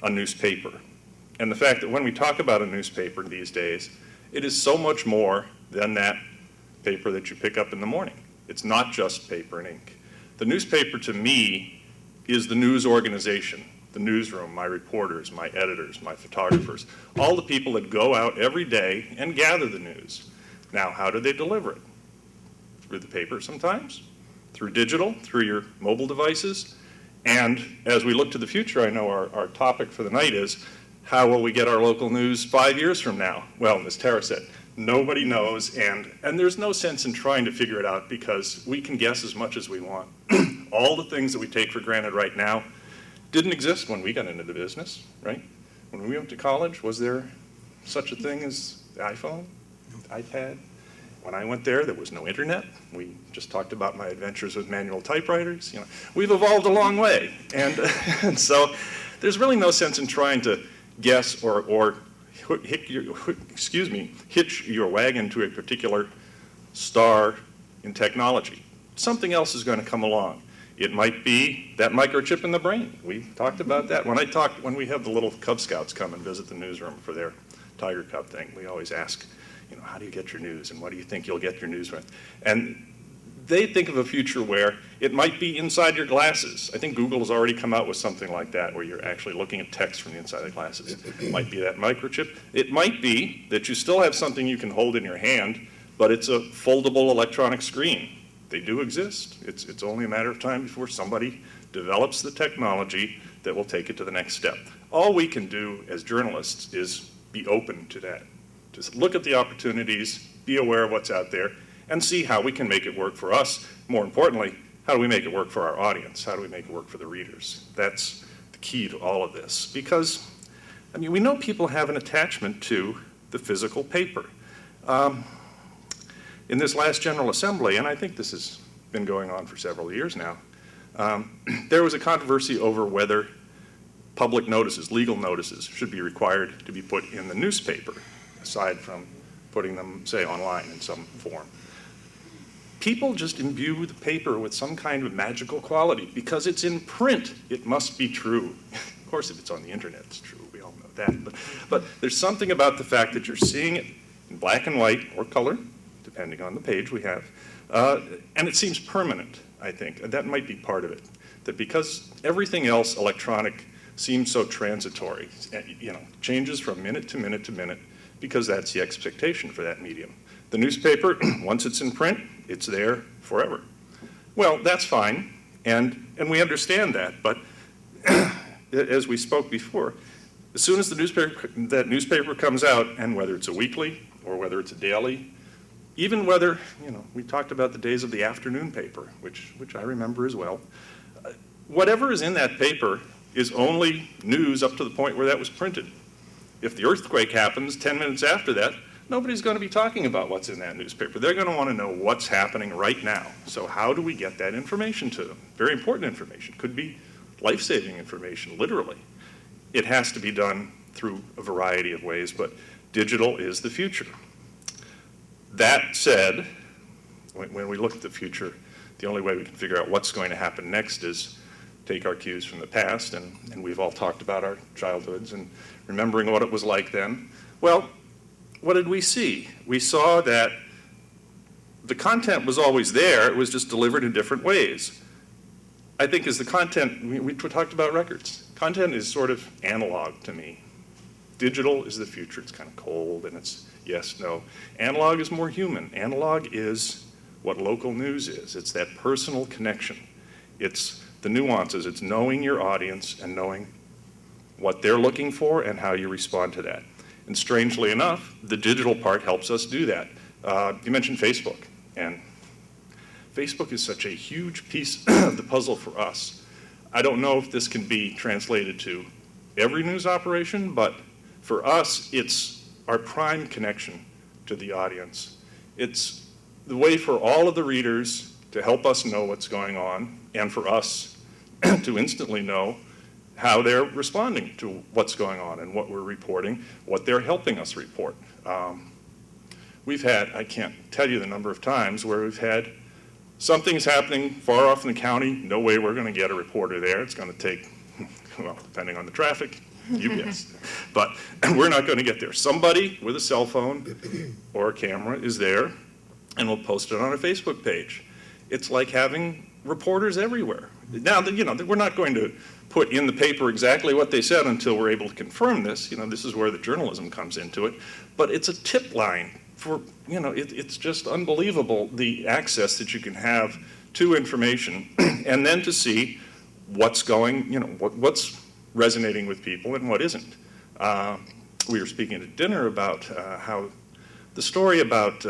a newspaper and the fact that when we talk about a newspaper these days, it is so much more than that paper that you pick up in the morning. It's not just paper and ink. The newspaper, to me, is the news organization, the newsroom, my reporters, my editors, my photographers, all the people that go out every day and gather the news. Now, how do they deliver it? Through the paper sometimes, through digital, through your mobile devices. And as we look to the future, I know our topic for the night is, how will we get our local news 5 years from now? Well, as Tara said, nobody knows, and there's no sense in trying to figure it out because we can guess as much as we want. All the things that we take for granted right now didn't exist when we got into the business, right? When we went to college, was there such a thing as the iPhone, iPad? When I went there was no internet. We just talked about my adventures with manual typewriters. We've evolved a long way, and so there's really no sense in trying to guess or hitch your wagon to a particular star in technology. Something else is going to come along. It might be that microchip in the brain. We talked about that. When we have the little Cub Scouts come and visit the newsroom for their Tiger Cub thing, we always ask, how do you get your news and what do you think you'll get your news with? And they think of a future where it might be inside your glasses. I think Google has already come out with something like that where you're actually looking at text from the inside of the glasses. It might be that microchip. It might be that you still have something you can hold in your hand, but it's a foldable electronic screen. They do exist. It's only a matter of time before somebody develops the technology that will take it to the next step. All we can do as journalists is be open to that. Just look at the opportunities, be aware of what's out there, and see how we can make it work for us. More importantly, how do we make it work for our audience? How do we make it work for the readers? That's the key to all of this. Because, we know people have an attachment to the physical paper. In this last General Assembly, and I think this has been going on for several years now, there was a controversy over whether public notices, legal notices, should be required to be put in the newspaper, aside from putting them, say, online in some form. People just imbue the paper with some kind of magical quality. Because it's in print, it must be true. Of course, if it's on the internet, it's true. We all know that. But there's something about the fact that you're seeing it in black and white or color, depending on the page we have, and it seems permanent, I think. That might be part of it. That because everything else electronic seems so transitory, changes from minute to minute to minute, because that's the expectation for that medium. The newspaper, once it's in print, it's there forever. Well, that's fine, and we understand that, but as we spoke before, as soon as that newspaper comes out, and whether it's a weekly or whether it's a daily, even whether, we talked about the days of the afternoon paper, which I remember as well, whatever is in that paper is only news up to the point where that was printed. If the earthquake happens 10 minutes after that, nobody's going to be talking about what's in that newspaper. They're going to want to know what's happening right now. So how do we get that information to them? Very important information. Could be life-saving information, literally. It has to be done through a variety of ways, but digital is the future. That said, when we look at the future, the only way we can figure out what's going to happen next is take our cues from the past, and we've all talked about our childhoods and remembering what it was like then. Well, what did we see? We saw that the content was always there, it was just delivered in different ways. I think as the content, we talked about records. Content is sort of analog to me. Digital is the future. It's kind of cold and it's yes, no. Analog is more human. Analog is what local news is. It's that personal connection. It's the nuances. It's knowing your audience and knowing what they're looking for and how you respond to that. And strangely enough, the digital part helps us do that. You mentioned Facebook, and Facebook is such a huge piece of the puzzle for us. I don't know if this can be translated to every news operation, but for us, it's our prime connection to the audience. It's the way for all of the readers to help us know what's going on, and for us to instantly know how they're responding to what's going on and what we're reporting, what they're helping us report. We've had, I can't tell you the number of times where we've had something's happening far off in the county, no way we're going to get a reporter there. It's going to take, well, depending on the traffic, you guessed. But we're not going to get there. Somebody with a cell phone or a camera is there, and we'll post it on a Facebook page. It's like having reporters everywhere. Now, you know, we're not going to put in the paper exactly what they said until we're able to confirm this. You know, this is where the journalism comes into it. But it's a tip line for, you know, it's just unbelievable the access that you can have to information and then to see what's going, you know, what's resonating with people and what isn't. We were speaking at dinner about how the story about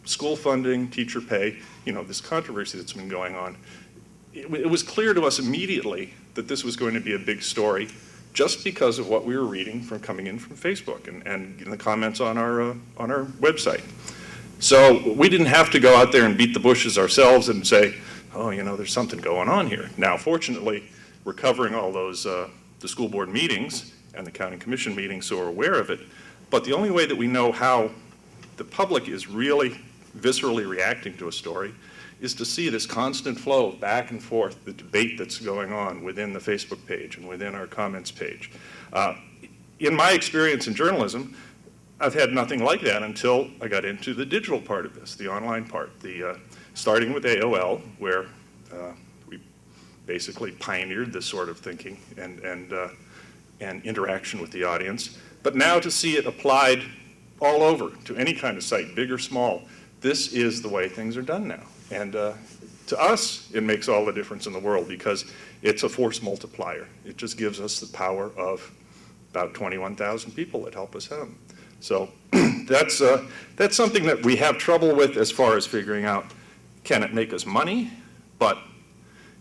school funding, teacher pay, you know, this controversy that's been going on, it was clear to us immediately that this was going to be a big story just because of what we were reading from coming in from Facebook and in the comments on our website. So we didn't have to go out there and beat the bushes ourselves and say, oh, you know, there's something going on here. Now, fortunately, we're covering all those, the school board meetings and the county commission meetings, so we're aware of it. But the only way that we know how the public is really viscerally reacting to a story is to see this constant flow of back and forth, the debate that's going on within the Facebook page and within our comments page. In my experience in journalism, I've had nothing like that until I got into the digital part of this, the online part, starting with AOL, where we basically pioneered this sort of thinking and interaction with the audience. But now to see it applied all over to any kind of site, big or small, this is the way things are done now. And to us, it makes all the difference in the world because it's a force multiplier. It just gives us the power of about 21,000 people that help us out. So that's something that we have trouble with as far as figuring out, can it make us money? But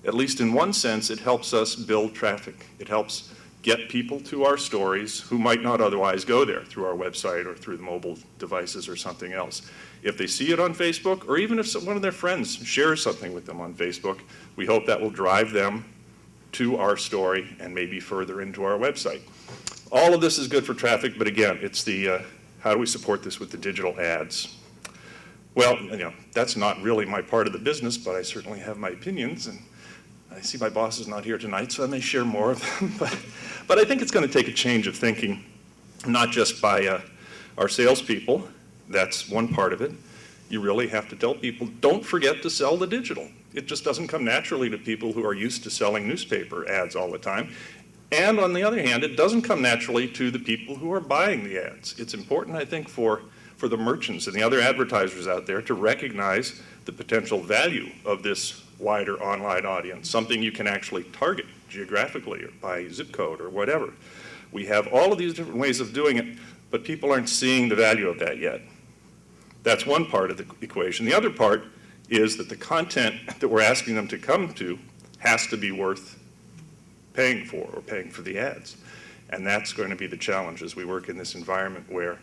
at least in one sense, it helps us build traffic. It helps get people to our stories who might not otherwise go there through our website or through the mobile devices or something else. If they see it on Facebook, or even if one of their friends shares something with them on Facebook, we hope that will drive them to our story and maybe further into our website. All of this is good for traffic, but again, it's the how do we support this with the digital ads? Well, you know, that's not really my part of the business, but I certainly have my opinions, and I see my boss is not here tonight, so I may share more of them. But I think it's going to take a change of thinking, not just by our salespeople. That's one part of it. You really have to tell people, don't forget to sell the digital. It just doesn't come naturally to people who are used to selling newspaper ads all the time. And on the other hand, it doesn't come naturally to the people who are buying the ads. It's important, I think, for the merchants and the other advertisers out there to recognize the potential value of this wider online audience, something you can actually target geographically or by zip code or whatever. We have all of these different ways of doing it, but people aren't seeing the value of that yet. That's one part of the equation. The other part is that the content that we're asking them to come to has to be worth paying for or paying for the ads. And that's going to be the challenge as we work in this environment where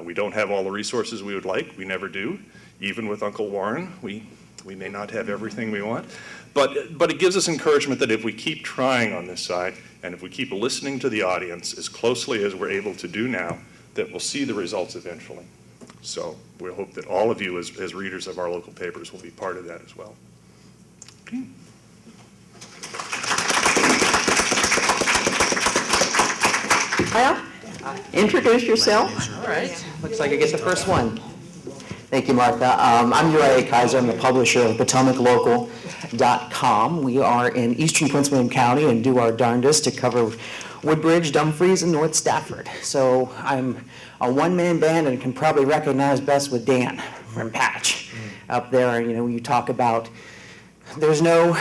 we don't have all the resources we would like. We never do. Even with Uncle Warren, we may not have everything we want. But it gives us encouragement that if we keep trying on this side and if we keep listening to the audience as closely as we're able to do now, that we'll see the results eventually. So we hope that all of you as readers of our local papers will be part of that as well. Okay. Well, introduce yourself. All right, looks like I get the first one. Thank you, Martha. I'm Uriah Kaiser. I'm the publisher of PotomacLocal.com. We are in eastern Prince William County and do our darndest to cover Woodbridge, Dumfries, and North Stafford. So I'm a one-man band and can probably recognize best with Dan from Patch up there. You know, you talk about there's no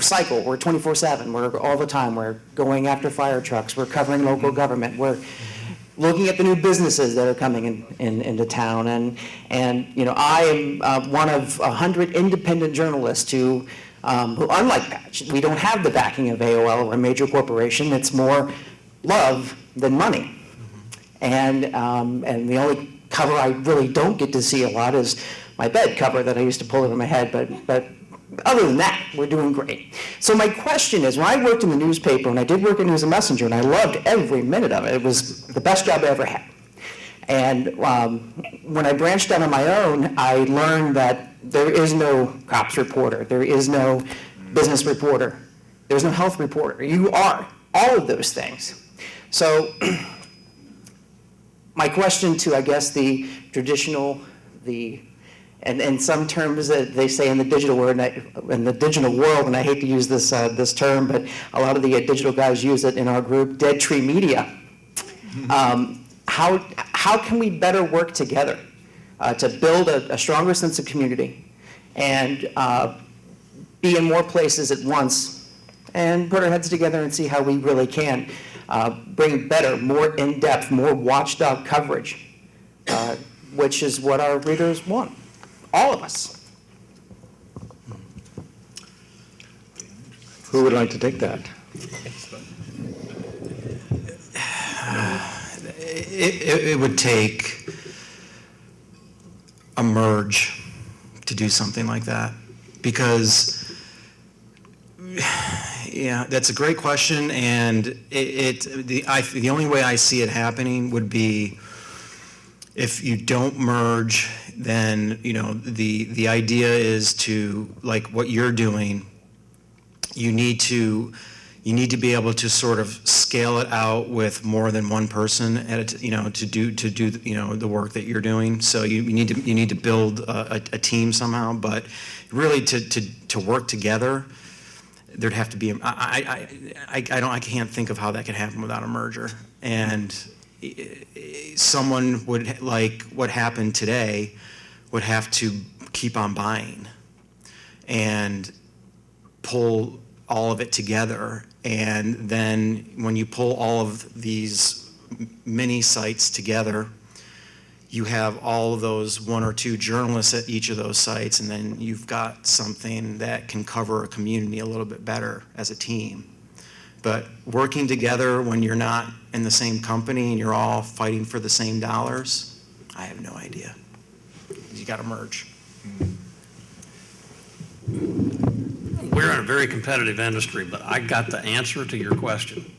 cycle. We're 24/7. We're all the time. We're going after fire trucks. We're covering local government. We're looking at the new businesses that are coming into town. And you know, I am one of 100 independent journalists who unlike Patch, we don't have the backing of AOL or a major corporation. It's more love than money. And the only cover I really don't get to see a lot is my bed cover that I used to pull over my head. But other than that, we're doing great. So my question is, when I worked in the newspaper, and I did work in News and Messenger, and I loved every minute of it. It was the best job I ever had. And when I branched out on my own, I learned that there is no cops reporter. There is no business reporter. There's no health reporter. You are all of those things. So my question to, I guess, the traditional, and in some terms that they say in the digital world, and I hate to use this term, but a lot of the digital guys use it in our group, dead tree media. How can we better work together to build a stronger sense of community and be in more places at once and put our heads together and see how we really can bring better, more in-depth, more watchdog coverage, which is what our readers want. All of us. Who would like to take that? It would take a merge to do something like that, because yeah, that's a great question, and the only way I see it happening would be if you don't merge. Then, you know, the idea is to, like what you're doing, you need to be able to sort of scale it out with more than one person at a, you know, to do you know, the work that you're doing. So you need to build a team somehow, but really to work together, there'd have to be I can't think of how that could happen without a merger. And someone would, like what happened today, would have to keep on buying and pull all of it together. And then when you pull all of these mini sites together, you have all of those one or two journalists at each of those sites, and then you've got something that can cover a community a little bit better as a team. But working together when you're not in the same company and you're all fighting for the same dollars, I have no idea. You got to merge. We're in a very competitive industry, but I got the answer to your question.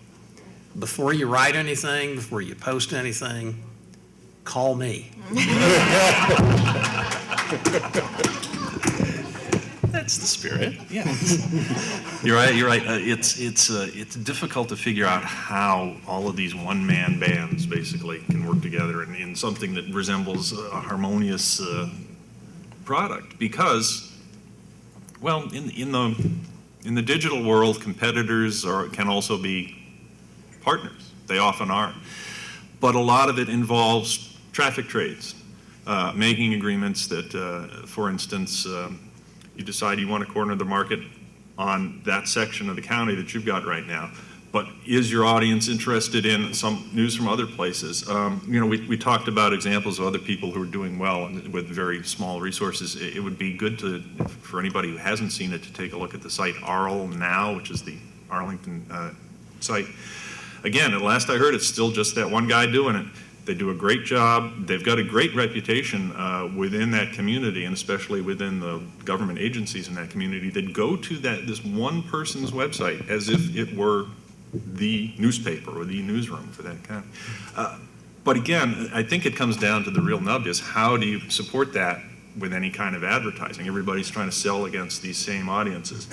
Before you write anything, before you post anything, call me. That's the spirit. Yeah. You're right. It's difficult to figure out how all of these one-man bands basically can work together in something that resembles a harmonious product, because, well, in the digital world, competitors can also be partners. They often are. But a lot of it involves traffic trades, making agreements that, for instance, you decide you want to corner the market on that section of the county that you've got right now. But is your audience interested in some news from other places? You know, we talked about examples of other people who are doing well and with very small resources. It would be good for anybody who hasn't seen it to take a look at the site Arl Now, which is the Arlington site. Again, at last I heard, it's still just that one guy doing it. They do a great job. They've got a great reputation within that community, and especially within the government agencies in that community that go to this one person's website as if it were the newspaper or the newsroom for that kind. But again, I think it comes down to the real nub is how do you support that with any kind of advertising? Everybody's trying to sell against these same audiences.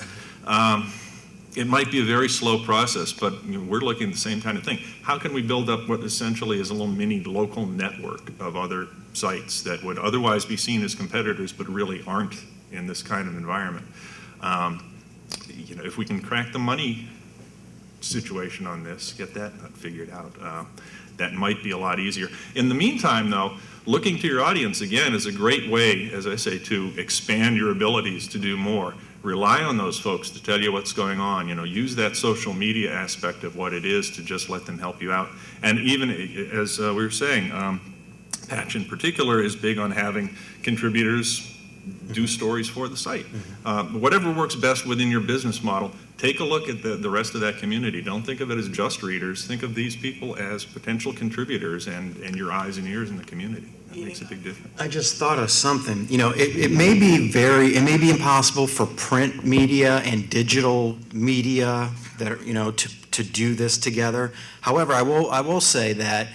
It might be a very slow process, but we're looking at the same kind of thing. How can we build up what essentially is a little mini local network of other sites that would otherwise be seen as competitors but really aren't in this kind of environment? You know, if we can crack the money situation on this, get that figured out. That might be a lot easier. In the meantime, though, looking to your audience, again, is a great way, as I say, to expand your abilities to do more. Rely on those folks to tell you what's going on. Use that social media aspect of what it is to just let them help you out. And even as we were saying, Patch in particular is big on having contributors do stories for the site. Whatever works best within your business model, take a look at the rest of that community. Don't think of it as just readers. Think of these people as potential contributors and your eyes and ears in the community. That makes a big difference. I just thought of something. It may be impossible for print media and digital media that are, to do this together. However, I will say that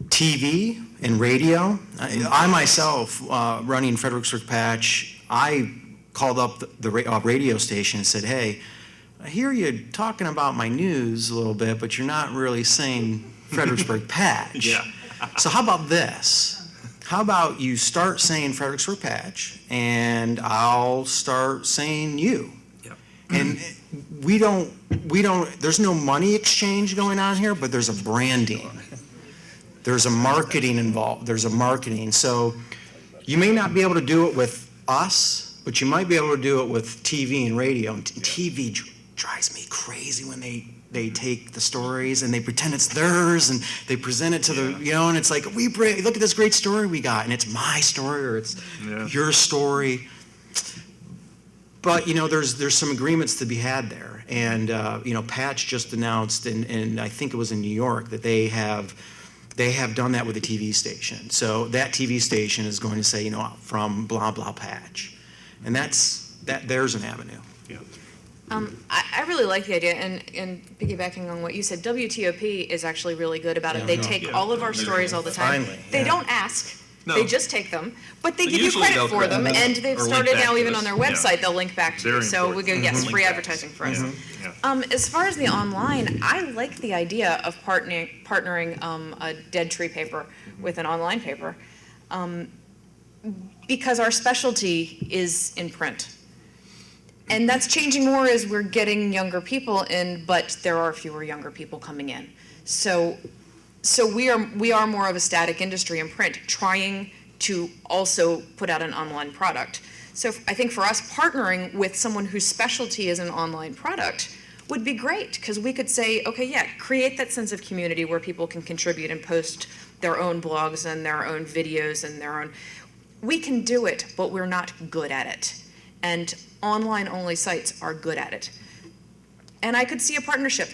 TV and radio, I myself, running Fredericksburg Patch, I called up the radio station and said, hey, I hear you talking about my news a little bit, but you're not really saying Fredericksburg Patch. Yeah. So how about this? How about you start saying Fredericksburg Patch, and I'll start saying you. Yep. And there's no money exchange going on here, but there's a branding. There's a marketing involved. There's a marketing. So you may not be able to do it with us, but you might be able to do it with TV and radio. And TV drives me crazy when they take the stories and they pretend it's theirs and they present it to the, and it's like, look at this great story we got, and it's my story or it's your story. But, there's some agreements to be had there. And, Patch just announced, and I think it was in New York, that they have done that with a TV station. So that TV station is going to say, from blah, blah Patch. And there's an avenue. Yeah. I really like the idea, and piggybacking on what you said, WTOP is actually really good about it. They take all of our stories all the time. Finally, They yeah. don't ask. No. They just take them, but they But give you usually credit they'll for them, credit and them they've or link started back now to even us. on their Yeah. website, they'll link back to you. Very So we important. go, yes, Link free back. advertising for us. Yeah. As far as the online, I like the idea of partnering a dead tree paper with an online paper, because our specialty is in print. And that's changing more as we're getting younger people in, but there are fewer younger people coming in. So we are more of a static industry in print, trying to also put out an online product. So I think for us, partnering with someone whose specialty is an online product would be great, because we could say, okay, yeah, create that sense of community where people can contribute and post their own blogs and their own videos and their own. We can do it, but we're not good at it. And online-only sites are good at it. And I could see a partnership.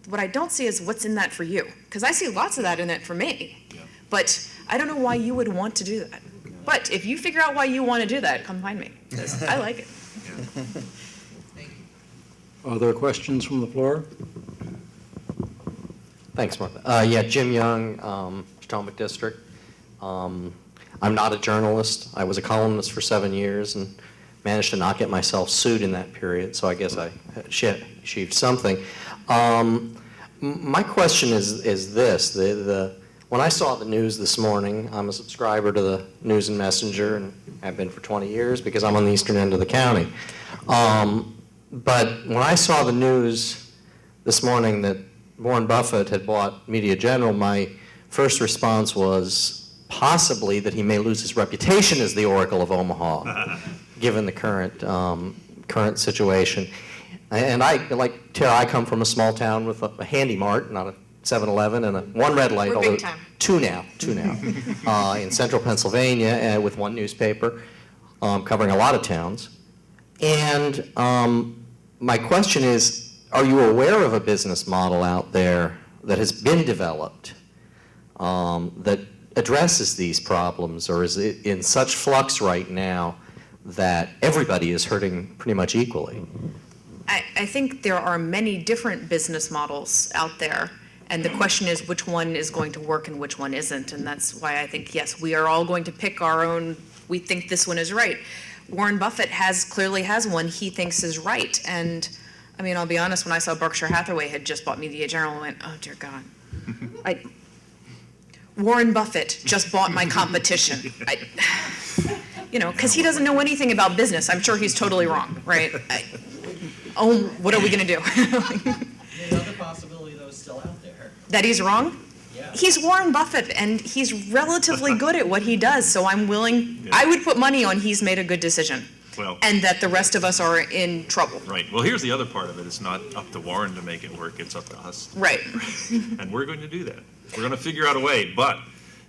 What I don't see is what's in that for you, because I see lots of that in it for me. Yeah. But I don't know why you would want to do that. But if you figure out why you want to do that, come find me, 'cause I like it. Other questions from the floor? Thanks, Martha. Jim Young, Potomac District. I'm not a journalist. I was a columnist for 7 years and managed to not get myself sued in that period, so I guess I achieved something. My question is this. When I saw the news this morning, I'm a subscriber to the News and Messenger and have been for 20 years because I'm on the eastern end of the county. But when I saw the news this morning that Warren Buffett had bought Media General, my first response was possibly that he may lose his reputation as the Oracle of Omaha, given the current situation. And like Tara, I come from a small town with a handy mart, not a 7-Eleven, and one red light. We're big time. Two now, in central Pennsylvania, with one newspaper covering a lot of towns. And my question is, are you aware of a business model out there that has been developed that addresses these problems, or is it in such flux right now that everybody is hurting pretty much equally? I think there are many different business models out there, and the question is which one is going to work and which one isn't, and that's why I think, yes, we are all going to pick our own, we think this one is right. Warren Buffett clearly has one he thinks is right, and I mean, I'll be honest, when I saw Berkshire Hathaway had just bought Media General, I went, oh dear God. Warren Buffett just bought my competition. Because he doesn't know anything about business. I'm sure he's totally wrong, right? What are we going to do? that he's wrong? He's Warren Buffett, and he's relatively good at what he does, so I'm willing, Yeah. I would put money on he's made a good decision, Well, and that the rest of us are in trouble. right. Well, here's the other part of it. It's not up to Warren to make it work. It's up to us. Right. And we're going to do that. We're going to figure out a way. But,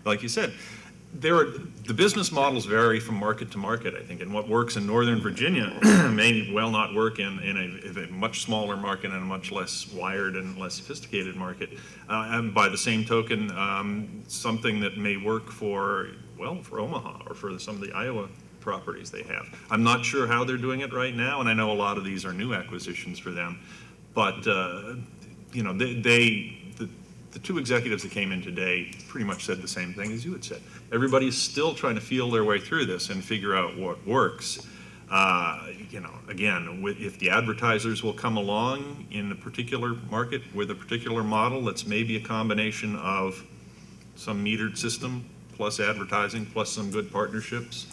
like you said, the business models vary from market to market, I think. And what works in Northern Virginia may well not work in a much smaller market and a much less wired and less sophisticated market. And by the same token, something that may work for Omaha or for some of the Iowa properties they have. I'm not sure how they're doing it right now, and I know a lot of these are new acquisitions for them. But, the two executives that came in today pretty much said the same thing as you had said. Everybody's still trying to feel their way through this and figure out what works. Again, if the advertisers will come along in a particular market with a particular model that's maybe a combination of some metered system plus advertising plus some good partnerships,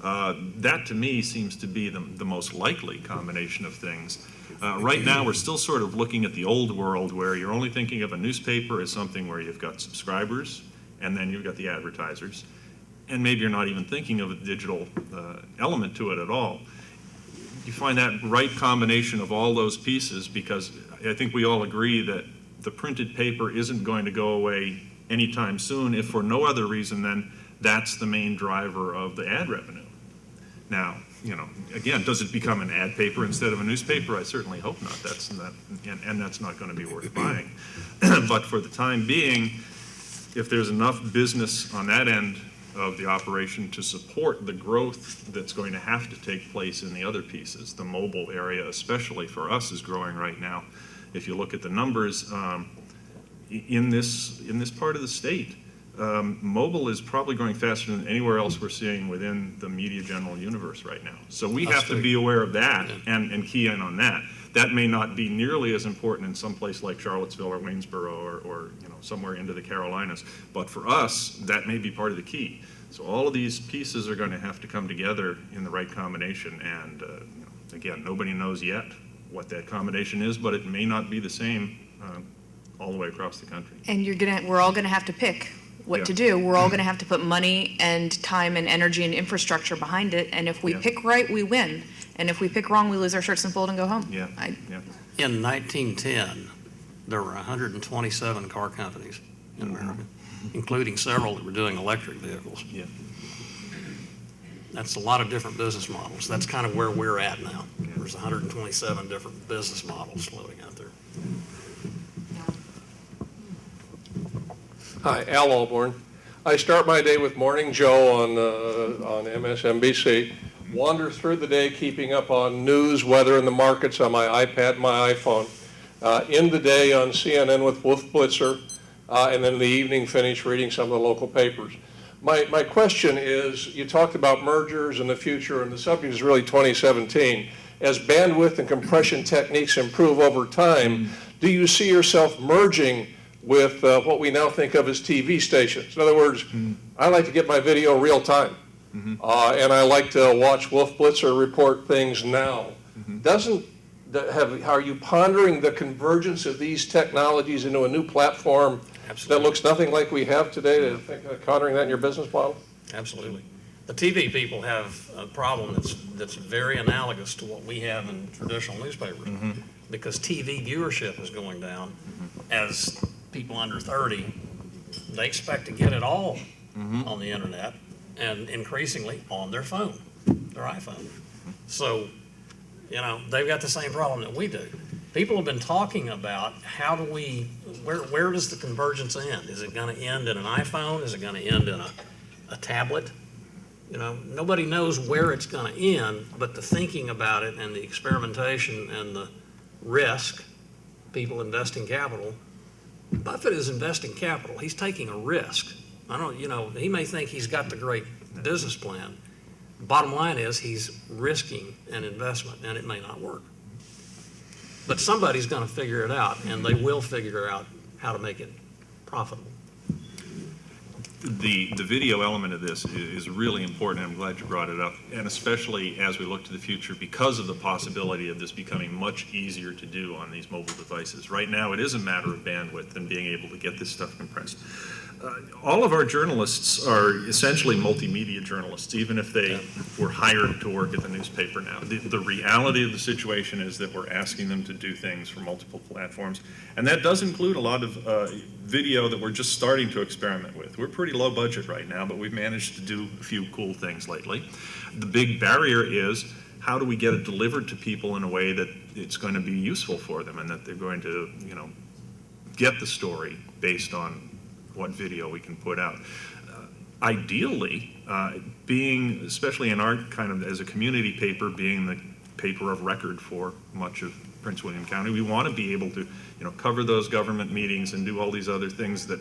that to me seems to be the most likely combination of things. Right now, we're still sort of looking at the old world where you're only thinking of a newspaper as something where you've got subscribers and then you've got the advertisers. And maybe you're not even thinking of a digital element to it at all. You find that right combination of all those pieces, because I think we all agree that the printed paper isn't going to go away anytime soon, if for no other reason than that's the main driver of the ad revenue. Now, again, does it become an ad paper instead of a newspaper? I certainly hope not. That's not going to be worth buying. But for the time being, if there's enough business on that end of the operation to support the growth that's going to have to take place in the other pieces, the mobile area especially for us is growing right now. If you look at the numbers in this part of the state, mobile is probably growing faster than anywhere else we're seeing within the media general universe right now. So we have to be aware of that and key in on that. That may not be nearly as important in some place like Charlottesville or Waynesboro or somewhere into the Carolinas. But for us, that may be part of the key. So all of these pieces are going to have to come together in the right combination. And again, nobody knows yet what that combination is, but it may not be the same all the way across the country. And we're all gonna have to pick what to do. We're all gonna have to put money and time and energy and infrastructure behind it, and if we pick right, we win. And if we pick wrong, we lose our shirts and fold and go home. In 1910, there were 127 car companies in America, including several that were doing electric vehicles. Yeah. That's a lot of different business models. That's kind of where we're at now. There's 127 different business models floating out there. Hi, Al Alborn. I start my day with Morning Joe on MSNBC. Wander through the day keeping up on news, weather, and the markets on my iPad, my iPhone. End the day on CNN with Wolf Blitzer, and then in the evening finish reading some of the local papers. My question is, you talked about mergers in the future, and the subject is really 2017. As bandwidth and compression techniques improve over time, do you see yourself merging with what we now think of as TV stations? In other words, I like to get my video real time, and I like to watch Wolf Blitzer report things now. Are you pondering the convergence of these technologies into a new platform that looks nothing like we have today, pondering that in your business model? Absolutely. The TV people have a problem that's very analogous to what we have in traditional newspapers, because TV viewership is going down. As people under 30, they expect to get it all on the internet and increasingly on their phone, their iPhone. So, they've got the same problem that we do. People have been talking about where does the convergence end? Is it going to end in an iPhone? Is it going to end in a tablet? Nobody knows where it's going to end, but the thinking about it and the experimentation and the risk, people investing capital. Buffett is investing capital. He's taking a risk. He may think he's got the great business plan. Bottom line is he's risking an investment, and it may not work. But somebody's going to figure it out, and they will figure out how to make it profitable. the video element of this is really important. I'm glad you brought it up, and especially as we look to the future because of the possibility of this becoming much easier to do on these mobile devices. Right now, it is a matter of bandwidth and being able to get this stuff compressed. All of our journalists are essentially multimedia journalists, even if they were hired to work at the newspaper now. The reality of the situation is that we're asking them to do things for multiple platforms, and that does include a lot of video that we're just starting to experiment with. We're pretty low budget right now, but we've managed to do a few cool things lately. The big barrier is how do we get it delivered to people in a way that it's going to be useful for them and that they're going to, get the story based on what video we can put out. Ideally, being, especially in our kind of, as a community paper, being the paper of record for much of Prince William County, we want to be able to, cover those government meetings and do all these other things that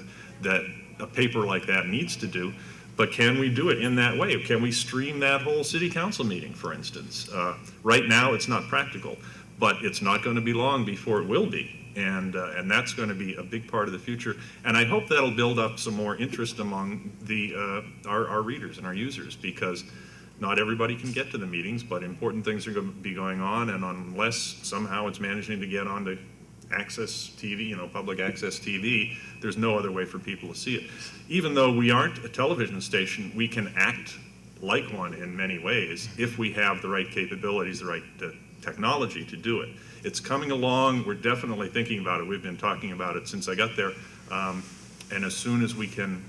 a paper like that needs to do. But can we do it in that way? Can we stream that whole city council meeting, for instance? Right now, it's not practical, but it's not going to be long before it will be. And that's going to be a big part of the future. And I hope that'll build up some more interest among our readers and our users, because not everybody can get to the meetings, but important things are going to be going on. And unless somehow it's managing to get onto access TV, public access TV, there's no other way for people to see it. Even though we aren't a television station, we can act like one in many ways if we have the right capabilities, the right technology to do it. It's coming along. We're definitely thinking about it. We've been talking about it since I got there. And as soon as we can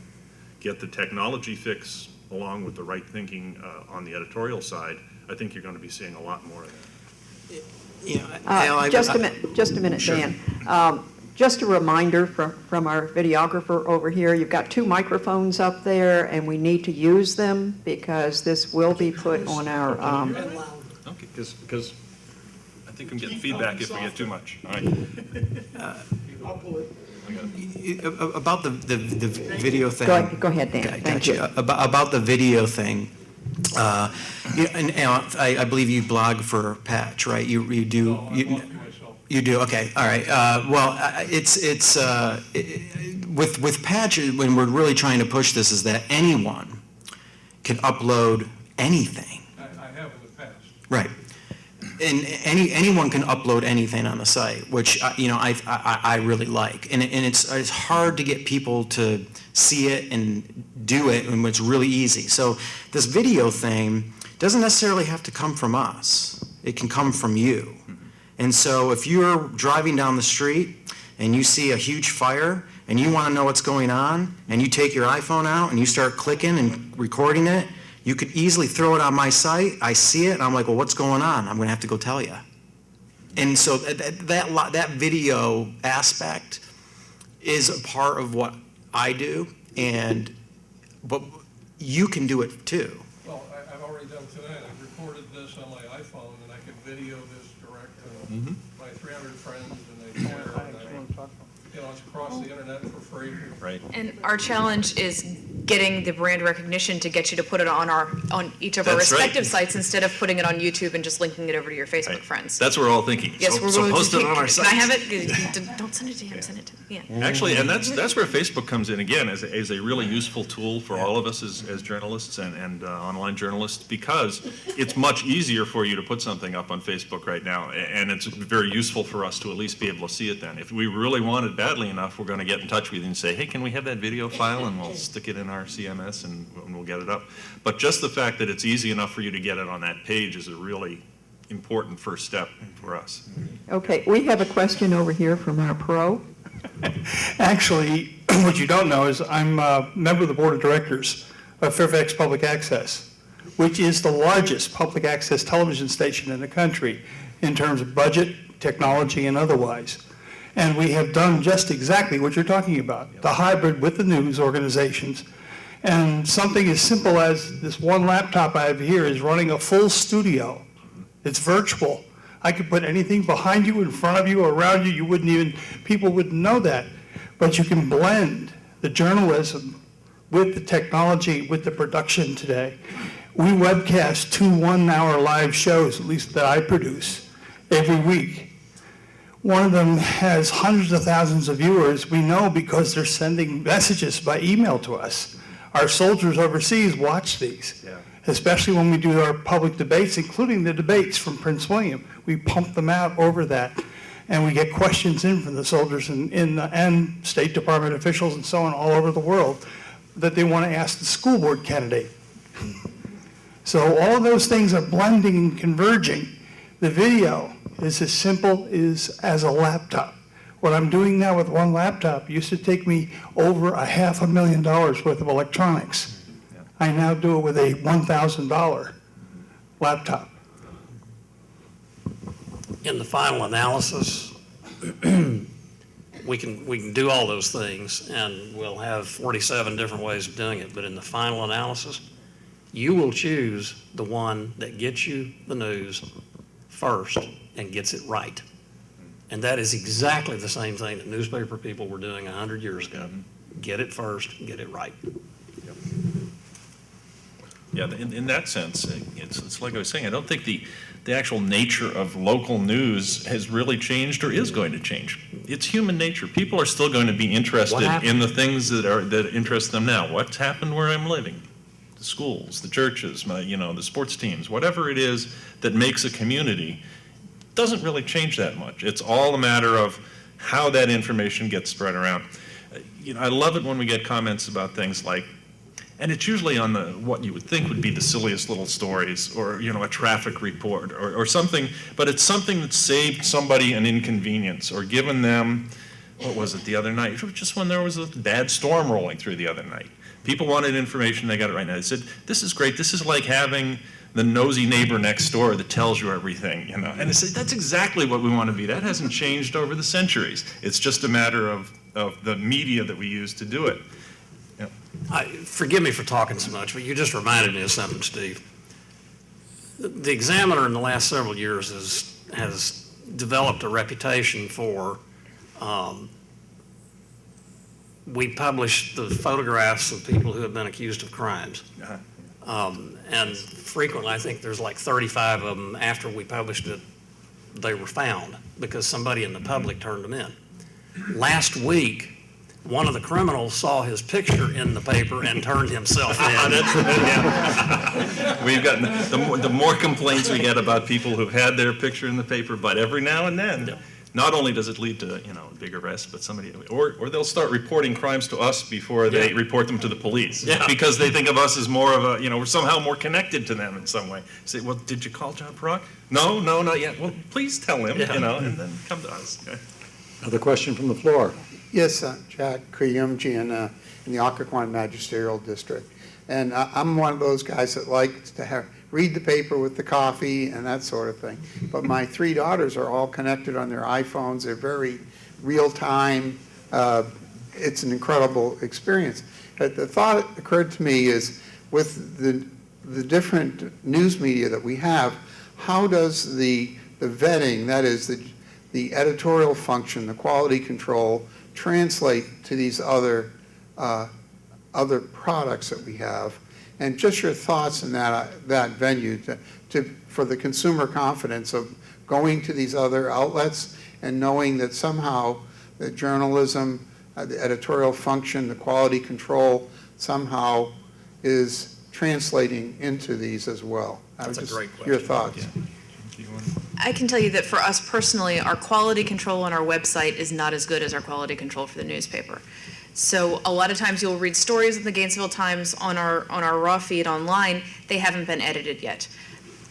get the technology fix along with the right thinking on the editorial side, I think you're going to be seeing a lot more of that. Just a minute, Sure. Dan. Just a reminder from our videographer over here, you've got 2 microphones up there, and we need to use them because this will be put on our, Okay, because I think I'm getting feedback if we get too much. All right. I'll pull it. About the video thing. go ahead, Dan. Okay, Thank gotcha. you. About the video thing, and I believe you blog for Patch, right? You do. No, I blog for myself. You do, okay, all right. With Patch, when we're really trying to push this, is that anyone can upload anything. I have in the past. Right. And anyone can upload anything on the site, which I really like. And it's hard to get people to see it and do it, and it's really easy. So this video thing doesn't necessarily have to come from us. It can come from you. And so if you're driving down the street and you see a huge fire and you want to know what's going on, and you take your iPhone out and you start clicking and recording it, you could easily throw it on my site. I see it, and I'm like, well, what's going on? I'm going to have to go tell you. And so that video aspect is a part of what I do, but you can do it too. Well, I've already done tonight. I've recorded this on my iPhone, and I can video this direct to my 300 friends, and they share it. It's across the internet for free. Right. And our challenge is getting the brand recognition to get you to put it on each of our That's right. respective sites instead of putting it on YouTube and just linking it over to your Facebook Right. friends. That's what we're all thinking. Yes, so, we're so going post to. it on our site. Can I have it? Don't send it to him. Send it to me. Yeah. Actually, and that's where Facebook comes in again as a really useful tool for all of us as journalists and online journalists, because it's much easier for you to put something up on Facebook right now, and it's very useful for us to at least be able to see it then. If we really want it badly enough, we're going to get in touch with you and say, hey, can we have that video file, and we'll stick it in our CMS and we'll get it up. But just the fact that it's easy enough for you to get it on that page is a really important first step for us. Okay, we have a question over here from our pro. Actually, what you don't know is I'm a member of the board of directors of Fairfax Public Access, which is the largest public access television station in the country in terms of budget, technology, and otherwise. And we have done just exactly what you're talking about, the hybrid with the news organizations. And something as simple as this one laptop I have here is running a full studio. It's virtual. I could put anything behind you, in front of you, around you. People wouldn't know that. But you can blend the journalism with the technology, with the production today. We webcast 2 one-hour live shows, at least that I produce, every week. One of them has hundreds of thousands of viewers. We know because they're sending messages by email to us. Our soldiers overseas watch these, especially when we do our public debates, including the debates from Prince William. We pump them out over that, and we get questions in from the soldiers and State Department officials and so on all over the world that they want to ask the school board candidate. So all of those things are blending and converging. The video is as simple as a laptop. What I'm doing now with one laptop used to take me over $500,000 worth of electronics. I now do it with a $1,000 laptop. In the final analysis, we can do all those things, and we'll have 47 different ways of doing it, but in the final analysis, you will choose the one that gets you the news first and gets it right. And that is exactly the same thing that newspaper people were doing 100 years ago. Get it first, get it right. Yeah, in that sense, it's like I was saying, I don't think the actual nature of local news has really changed or is going to change. It's human nature. People are still going to be interested in the things that interest them now. What's happened where I'm living? The schools, the churches, the sports teams, whatever it is that makes a community doesn't really change that much. It's all a matter of how that information gets spread around. I love it when we get comments about things like, and it's usually on what you would think would be the silliest little stories, or a traffic report or something, but it's something that saved somebody an inconvenience or given them, what was it the other night? It was just when there was a bad storm rolling through the other night. People wanted information, they got it right now. They said, this is great, this is like having the nosy neighbor next door that tells you everything, And I said, that's exactly what we want to be. That hasn't changed over the centuries. It's just a matter of the media that we use to do it. Forgive me for talking so much, but you just reminded me of something, Steve. The Examiner in the last several years has developed a reputation for, we publish the photographs of people who have been accused of crimes. And frequently, I think there's like 35 of them after we published it, they were found because somebody in the public turned them in. Last week, one of the criminals saw his picture in the paper and turned himself in. We've got the more complaints we get about people who've had their picture in the paper, but every now and then, not only does it lead to big arrests, but somebody or they'll start reporting crimes to us before they report them to the police because they think of us as more of a we're somehow more connected to them in some way. Say, well, did you call John Perrock? No, not yet. Well, please tell him, and then come to us. Another question from the floor. Yes, Jack Kuyumji in the Occoquan Magisterial District. And I'm one of those guys that likes to read the paper with the coffee and that sort of thing. But my 3 daughters are all connected on their iPhones. They're very real time. It's an incredible experience. But the thought occurred to me is with the different news media that we have, how does the vetting, that is the editorial function, the quality control, translate to these other products that we have, and just your thoughts in that venue for the consumer confidence of going to these other outlets and knowing that somehow the journalism, the editorial function, the quality control somehow is translating into these as well. That's a great question. Your thoughts. I can tell you that for us personally, our quality control on our website is not as good as our quality control for the newspaper. So a lot of times you'll read stories in the Gainesville Times on our raw feed online. They haven't been edited yet.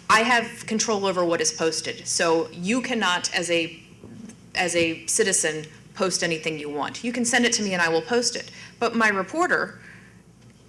I have control over what is posted. So you cannot, as a citizen, post anything you want. You can send it to me and I will post it. But my reporter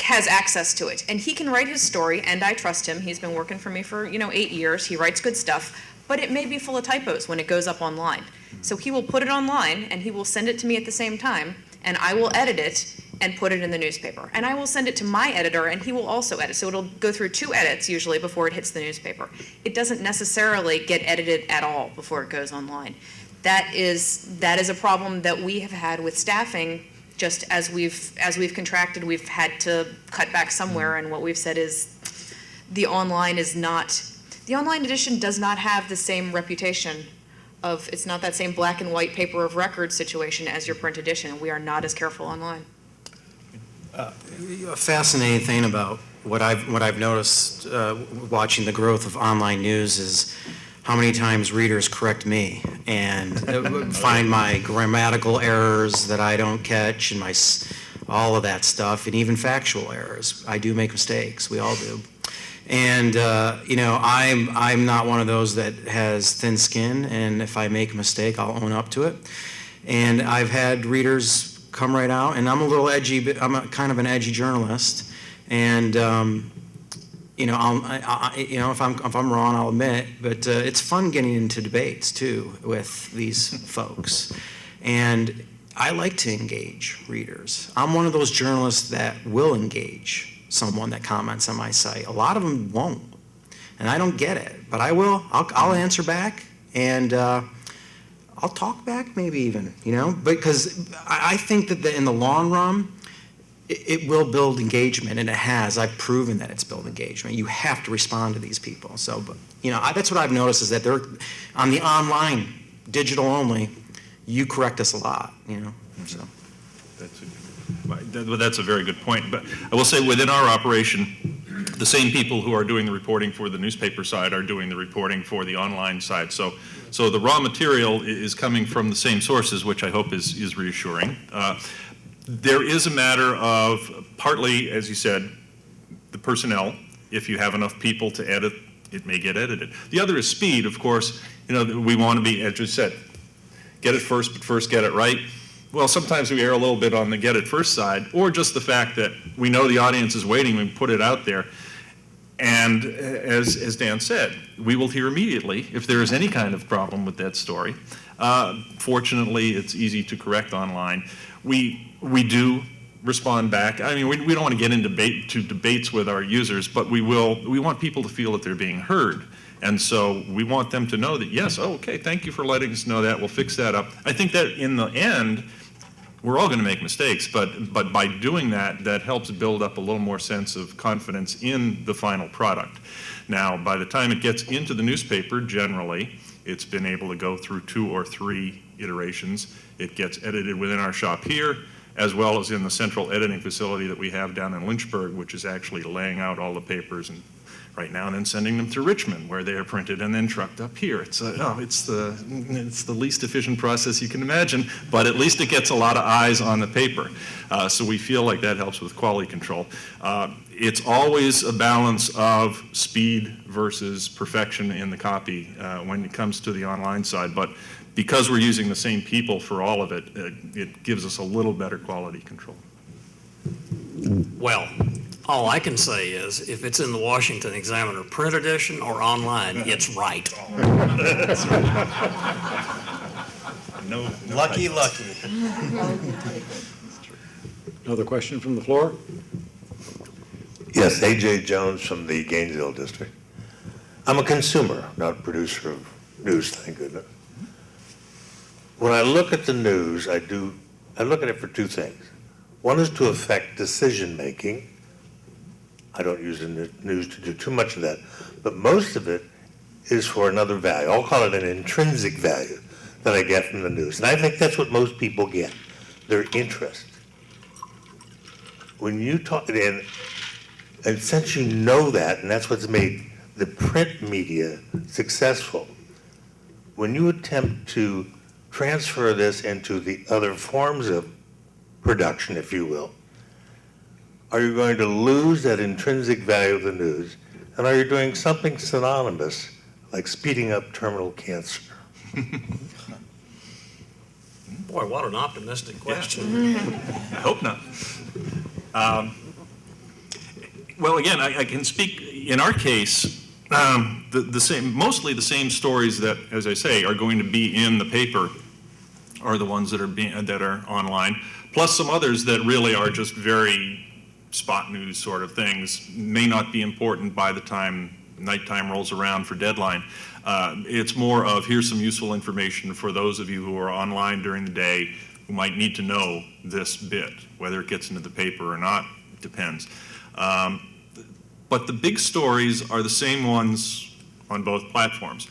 has access to it, and he can write his story, and I trust him. He's been working for me for 8 years. He writes good stuff, but it may be full of typos when it goes up online. So he will put it online, and he will send it to me at the same time, and I will edit it and put it in the newspaper. And I will send it to my editor, and he will also edit. So it'll go through 2 edits usually before it hits the newspaper. It doesn't necessarily get edited at all before it goes online. That is a problem that we have had with staffing. Just as we've contracted, we've had to cut back somewhere, and what we've said is the online edition does not have the same reputation of, it's not that same black and white paper of record situation as your print edition. We are not as careful online. A fascinating thing about what I've noticed watching the growth of online news is how many times readers correct me and find my grammatical errors that I don't catch and all of that stuff, and even factual errors. I do make mistakes. We all do. And I'm not one of those that has thin skin, and if I make a mistake, I'll own up to it. And I've had readers come right out, and I'm a little edgy, but I'm kind of an edgy journalist. And if I'm wrong, I'll admit. But it's fun getting into debates too with these folks, and I like to engage readers. I'm one of those journalists that will engage someone that comments on my site. A lot of them won't, and I don't get it, but I will. I'll answer back, and I'll talk back maybe even, because I think that in the long run, it will build engagement, and it has. I've proven that it's built engagement. You have to respond to these people. So, that's what I've noticed is that they're on the online, digital only, you correct us a lot, so. That's a very good point. But I will say within our operation, the same people who are doing the reporting for the newspaper side are doing the reporting for the online side. So the raw material is coming from the same sources, which I hope is reassuring. There is a matter of partly, as you said, the personnel. If you have enough people to edit, it may get edited. The other is speed, of course. We want to be, as you said, get it first, but first get it right. Well, sometimes we err a little bit on the get it first side, or just the fact that we know the audience is waiting, we put it out there. And as Dan said, we will hear immediately if there is any kind of problem with that story. Fortunately, it's easy to correct online. We do respond back. I mean, we don't want to get into debates with our users, but we want people to feel that they're being heard. And so we want them to know that, yes, okay, thank you for letting us know that. We'll fix that up. I think that in the end, we're all going to make mistakes, but by doing that, that helps build up a little more sense of confidence in the final product. Now, by the time it gets into the newspaper, generally, it's been able to go through 2 or 3 iterations. It gets edited within our shop here, as well as in the central editing facility that we have down in Lynchburg, which is actually laying out all the papers and right now and then sending them to Richmond, where they are printed and then trucked up here. It's the least efficient process you can imagine, but at least it gets a lot of eyes on the paper. So we feel like that helps with quality control. It's always a balance of speed versus perfection in the copy when it comes to the online side, but because we're using the same people for all of it, it gives us a little better quality control. Well, all I can say is, if it's in the Washington Examiner print edition or online, it's right. That's right. No Lucky. Another question from the floor? Yes, A.J. Jones from the Gainesville District. I'm a consumer, not a producer of news, thank goodness. When I look at the news, I look at it for 2 things. One is to affect decision-making. I don't use the news to do too much of that, but most of it is for another value. I'll call it an intrinsic value that I get from the news. And I think that's what most people get, their interest. When you talk, and since you know that, and that's what's made the print media successful, when you attempt to transfer this into the other forms of production, if you will, are you going to lose that intrinsic value of the news? And are you doing something synonymous, like speeding up terminal cancer? Boy, what an optimistic question. I hope not. Well, again, I can speak, in our case, mostly the same stories that, as I say, are going to be in the paper are the ones that are online, plus some others that really are just very spot news sort of things, may not be important by the time nighttime rolls around for deadline. It's more of, here's some useful information for those of you who are online during the day who might need to know this bit. Whether it gets into the paper or not, depends. But the big stories are the same ones on both platforms.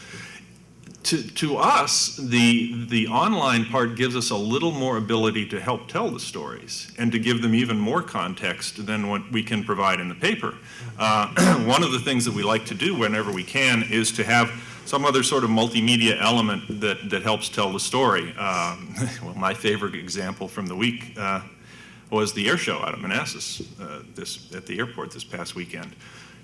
To us, the online part gives us a little more ability to help tell the stories and to give them even more context than what we can provide in the paper. One of the things that we like to do whenever we can is to have some other sort of multimedia element that helps tell the story. Well, my favorite example from the week was the air show out of Manassas at the airport this past weekend.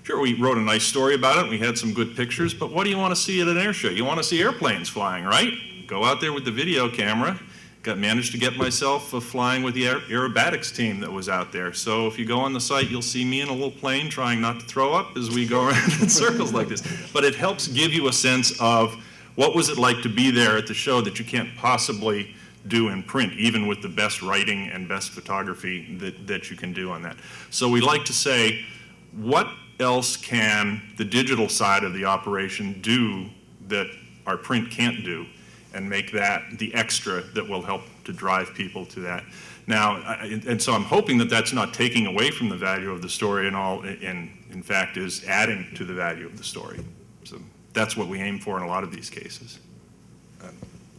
Sure, we wrote a nice story about it, we had some good pictures, but what do you want to see at an air show? You want to see airplanes flying, right? Go out there with the video camera. Managed to get myself flying with the aerobatics team that was out there. So if you go on the site, you'll see me in a little plane trying not to throw up as we go around in circles like this. But it helps give you a sense of what was it like to be there at the show that you can't possibly do in print, even with the best writing and best photography that you can do on that. So we like to say, what else can the digital side of the operation do that our print can't do, and make that the extra that will help to drive people to that. Now, and so I'm hoping that that's not taking away from the value of the story and all, and in fact is adding to the value of the story. So that's what we aim for in a lot of these cases.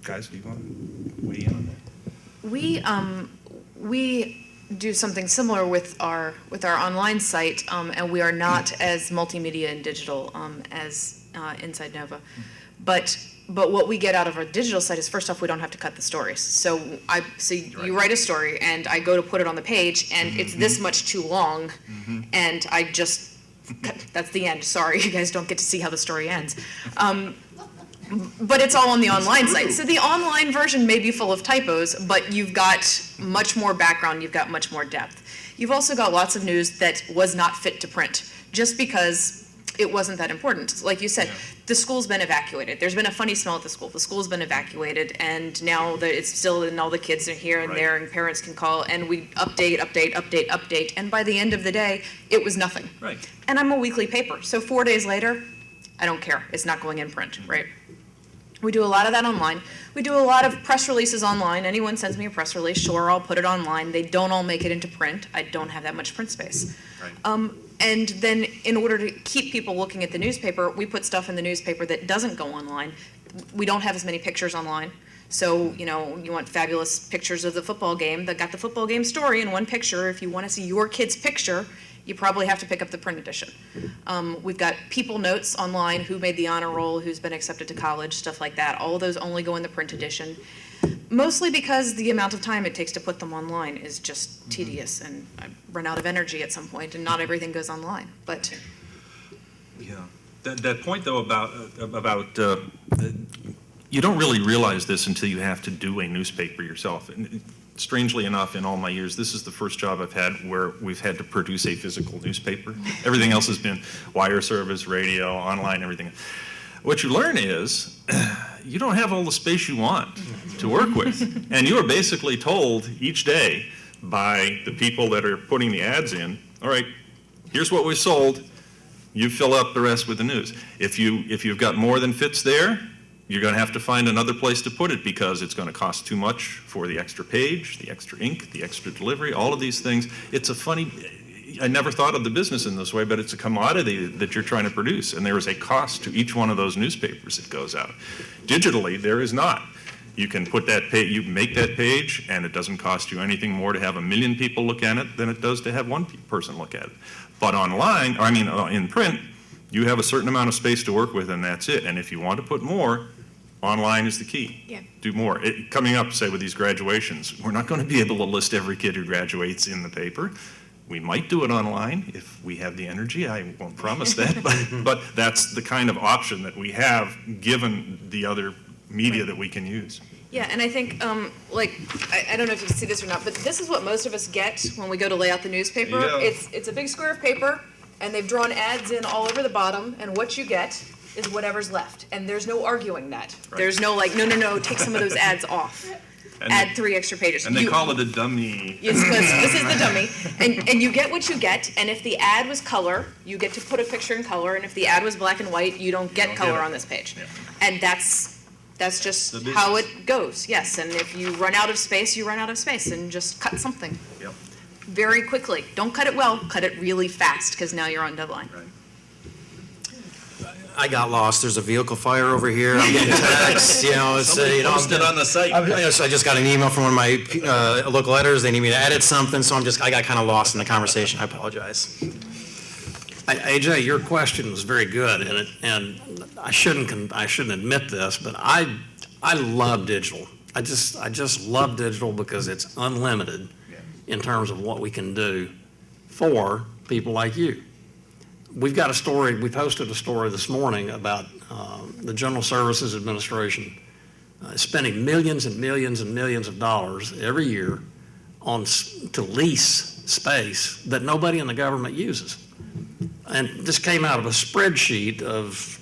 Guys, do you want to weigh in on that? We do something similar with our online site, and we are not as multimedia and digital as Inside Nova. But what we get out of our digital site is, first off, we don't have to cut the stories. So you write a story, and I go to put it on the page, and it's this much too long, and I just, that's the end. Sorry, you guys don't get to see how the story ends. But it's all on the online site. So the online version may be full of typos, but you've got much more background, you've got much more depth. You've also got lots of news that was not fit to print, just because it wasn't that important. Like you said, the school's been evacuated. There's been a funny smell at the school. The school's been evacuated, and now it's still, and all the kids are here and there, and parents can call, and we update, and by the end of the day, it was nothing. Right. And I'm a weekly paper, so 4 days later, I don't care. It's not going in print, right? We do a lot of that online. We do a lot of press releases online. Anyone sends me a press release, sure, I'll put it online. They don't all make it into print. I don't have that much print space. Right. And then in order to keep people looking at the newspaper, we put stuff in the newspaper that doesn't go online. We don't have as many pictures online. So, you want fabulous pictures of the football game that got the football game story in one picture. If you want to see your kid's picture, you probably have to pick up the print edition. We've got people notes online, who made the honor roll, who's been accepted to college, stuff like that. All of those only go in the print edition, mostly because the amount of time it takes to put them online is just tedious, and I run out of energy at some point, and not everything goes online. But Yeah, that point though about you don't really realize this until you have to do a newspaper yourself. And strangely enough, in all my years, this is the first job I've had where we've had to produce a physical newspaper. Everything else has been wire service, radio, online, everything. What you learn is you don't have all the space you want to work with. And you are basically told each day by the people that are putting the ads in, all right, here's what we sold, you fill up the rest with the news. If you've got more than fits there, you're going to have to find another place to put it because it's going to cost too much for the extra page, the extra ink, the extra delivery, all of these things. It's a funny, I never thought of the business in this way, but it's a commodity that you're trying to produce, and there is a cost to each one of those newspapers that goes out. Digitally, there is not. You can put that page, you make that page, and it doesn't cost you anything more to have 1 million people look at it than it does to have one person look at it. But online, in print, you have a certain amount of space to work with, and that's it. And if you want to put more, online is the key. Yeah. Do more. Coming up, say, with these graduations, we're not going to be able to list every kid who graduates in the paper. We might do it online if we have the energy. I won't promise that, but that's the kind of option that we have given the other media that we can use. yeah, and I think, I don't know if you can see this or not, but this is what most of us get when we go to lay out the newspaper. Yeah. It's a big square of paper, and they've drawn ads in all over the bottom, and what you get is whatever's left. And there's no arguing that. Right. There's no no, take some of those ads off. And Add 3 extra pages. And they call it a dummy. Yes, this is the dummy. And you get what you get, and if the ad was color, you get to put a picture in color, and if the ad was black and white, you don't get color on this page. Yeah. And that's just The business. how it goes, yes. And if you run out of space, you run out of space, and just cut something Yep. very quickly. Don't cut it well, cut it really fast, because now you're on deadline. Right. I got lost. There's a vehicle fire over here. I'm getting texts, Somebody posted on the site. I just got an email from one of my local editors. They need me to edit something, so I got kind of lost in the conversation. I apologize. AJ, your question was very good, and I shouldn't admit this, but I love digital. I just love digital because it's unlimited in terms of what we can do for people like you. We've got a story, we posted a story this morning about the General Services Administration spending millions and millions and millions of dollars every year to lease space that nobody in the government uses. And this came out of a spreadsheet of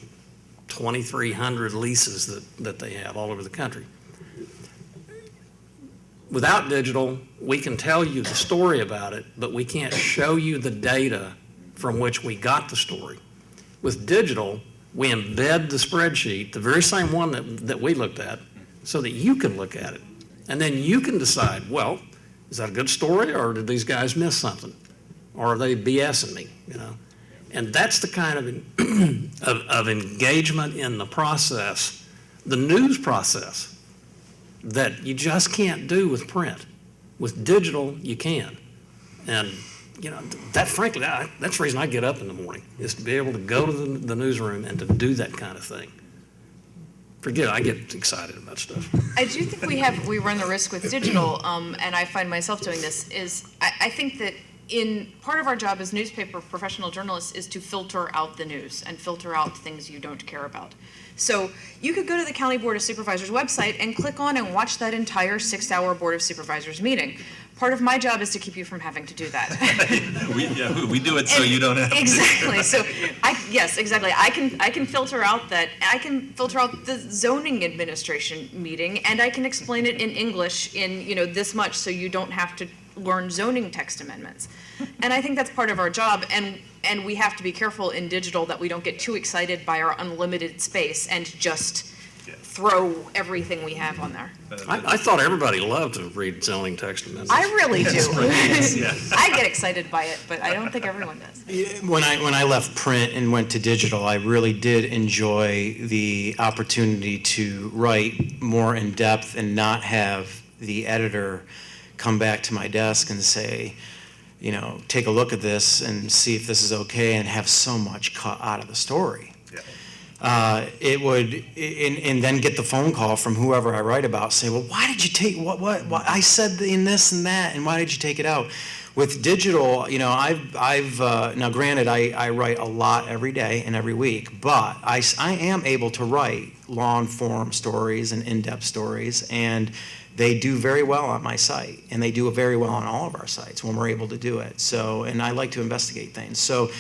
2,300 leases that they have all over the country. Without digital, we can tell you the story about it, but we can't show you the data from which we got the story. With digital, we embed the spreadsheet, the very same one that we looked at, so that you can look at it. And then you can decide, well, is that a good story, or did these guys miss something? Or are they BSing me, And that's the kind of engagement in the process, the news process, that you just can't do with print. With digital, you can. And, that frankly, that's the reason I get up in the morning, is to be able to go to the newsroom and to do that kind of thing. Forget it, I get excited about stuff. I do think we run the risk with digital, and I find myself doing this, is I think that part of our job as newspaper professional journalists is to filter out the news and filter out things you don't care about. So you could go to the County Board of Supervisors website and click on and watch that entire 6-hour Board of Supervisors meeting. Part of my job is to keep you from having to do that. We do it so you don't have to. Exactly. So yes, exactly. I can filter out that. I can filter out the zoning administration meeting, and I can explain it in English in this much, so you don't have to learn zoning text amendments. And I think that's part of our job, and we have to be careful in digital that we don't get too excited by our unlimited space and just throw everything we have on there. I thought everybody loved to read zoning text amendments. I really do. I get excited by it, but I don't think everyone does. When I left print and went to digital, I really did enjoy the opportunity to write more in depth and not have the editor come back to my desk and say, take a look at this and see if this is okay, and have so much cut out of the story. It would, and then get the phone call from whoever I write about, say, well, why did you take, what I said in this and that, and why did you take it out? With digital, I've now granted, I write a lot every day and every week, but I am able to write long form stories and in-depth stories, and they do very well on my site, and they do very well on all of our sites when we're able to do it. So, and I like to investigate things. So,